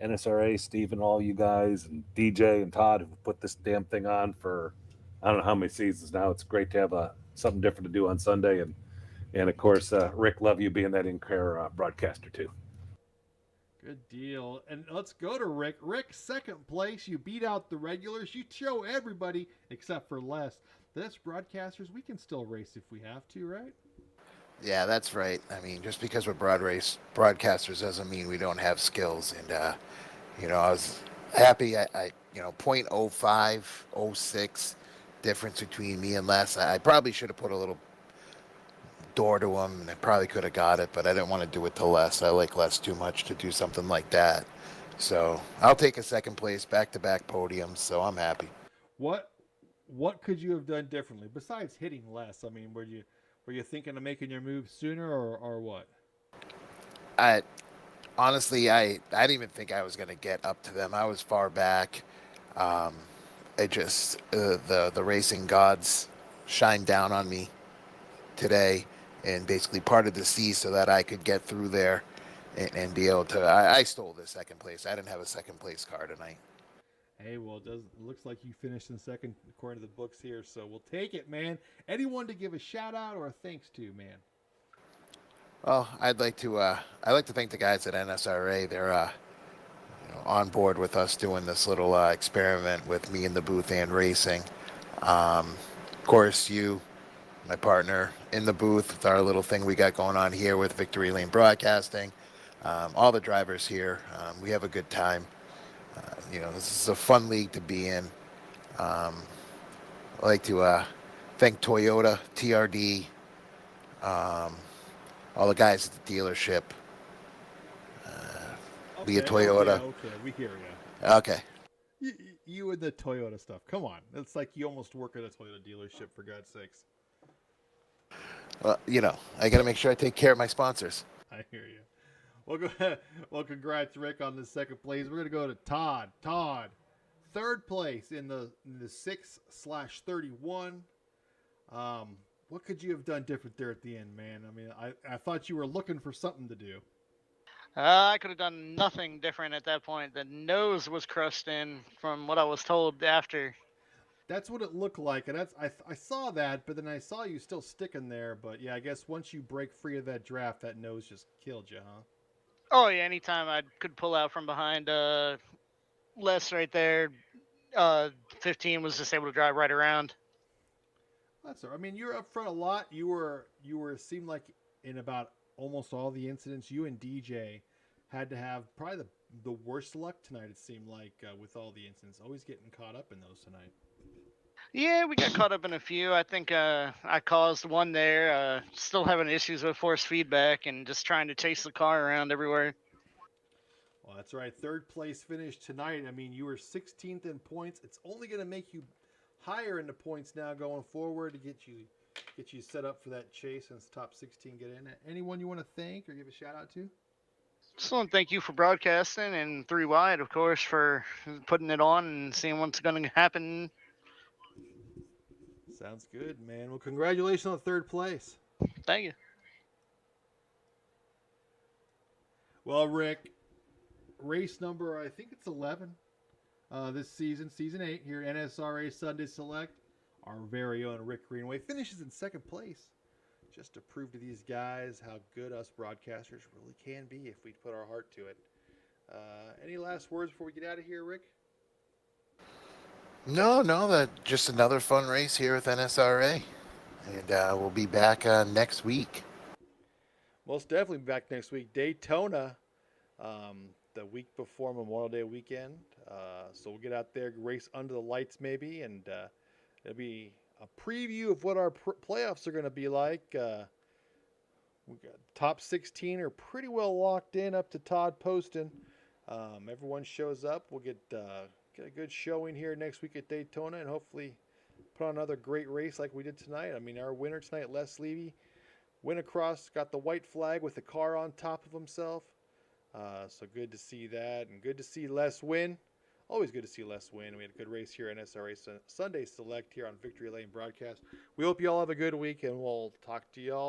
NSRA, Stephen, all you guys, and DJ and Todd who put this damn thing on for I don't know how many seasons now. It's great to have something different to do on Sunday, and of course, Rick, love you being that in-car broadcaster too. Good deal. And let's go to Rick. Rick, second place. You beat out the regulars. You show everybody, except for Les, that us broadcasters, we can still race if we have to, right? Yeah, that's right. I mean, just because we're broadcasters doesn't mean we don't have skills. And, I was happy. I 0.05, 06 difference between me and Les. I probably should have put a little door to him, and I probably could have got it, but I didn't want to do it to Les. I like Les too much to do something like that. So I'll take a second place, back-to-back podiums, so I'm happy. What could you have done differently besides hitting Les? I mean, were you thinking of making your move sooner or what? Honestly, I didn't even think I was going to get up to them. I was far back. The racing gods shined down on me today and basically parted the sea so that I could get through there and be able to. I stole the second place. I didn't have a second place car tonight. Hey, well, it looks like you finished in second according to the books here, so we'll take it, man. Anyone to give a shout out or a thanks to, man? Well, I'd like to thank the guys at NSRA. They're on board with us doing this little experiment with me in the booth and racing. Of course, you, my partner in the booth, with our little thing we got going on here with Victory Lane Broadcasting. All the drivers here, we have a good time. This is a fun league to be in. I'd like to thank Toyota, TRD, all the guys at the dealership. Leah Toyota. Okay, we hear you. Okay. You and the Toyota stuff. Come on. It's like you almost work at a Toyota dealership, for God's sakes. Well, I got to make sure I take care of my sponsors. I hear you. Well, go ahead. Well, congrats, Rick, on the second place. We're going to go to Todd. Todd, third place in the 6/31. What could you have done different there at the end, man? I mean, I thought you were looking for something to do. I could have done nothing different at that point. The nose was crushed in from what I was told after. That's what it looked like, and I saw that, but then I saw you still sticking there. But yeah, I guess once you break free of that draft, that nose just killed you, huh? Oh yeah, anytime I could pull out from behind Les right there, 15 was just able to drive right around. That's all right. I mean, you're up front a lot. You were seemed like in about almost all the incidents, you and DJ had to have probably the worst luck tonight. It seemed like with all the incidents, always getting caught up in those tonight. Yeah, we got caught up in a few. I think I caused one there. Still having issues with force feedback and just trying to chase the car around everywhere. Well, that's right. Third place finish tonight. I mean, you were 16th in points. It's only going to make you higher in the points now going forward to get you set up for that chase and top 16 get in. Anyone you want to thank or give a shout out to? Just want to thank you for broadcasting, and 3 Wide, of course, for putting it on and seeing what's going to happen. Sounds good, man. Well, congratulations on third place. Thank you. Well, Rick, race number, I think it's 11 this season, season 8 here at NSRA Sunday Select. Our very own Rick Greenway finishes in second place, just to prove to these guys how good us broadcasters really can be if we put our heart to it. Any last words before we get out of here, Rick? No, that just another fun race here with NSRA, and we'll be back next week. Most definitely be back next week. Daytona, the week before Memorial Day weekend. So we'll get out there, race under the lights maybe, and it'll be a preview of what our playoffs are going to be like. We got top 16 are pretty well locked in up to Todd Poston. Everyone shows up. We'll get a good showing here next week at Daytona, and hopefully put on another great race like we did tonight. I mean, our winner tonight, Les Levy, went across, got the white flag with the car on top of himself. So good to see that, and good to see Les win. Always good to see Les win. We had a good race here at NSRA Sunday Select here on Victory Lane Broadcast. We hope you all have a good week, and we'll talk to you all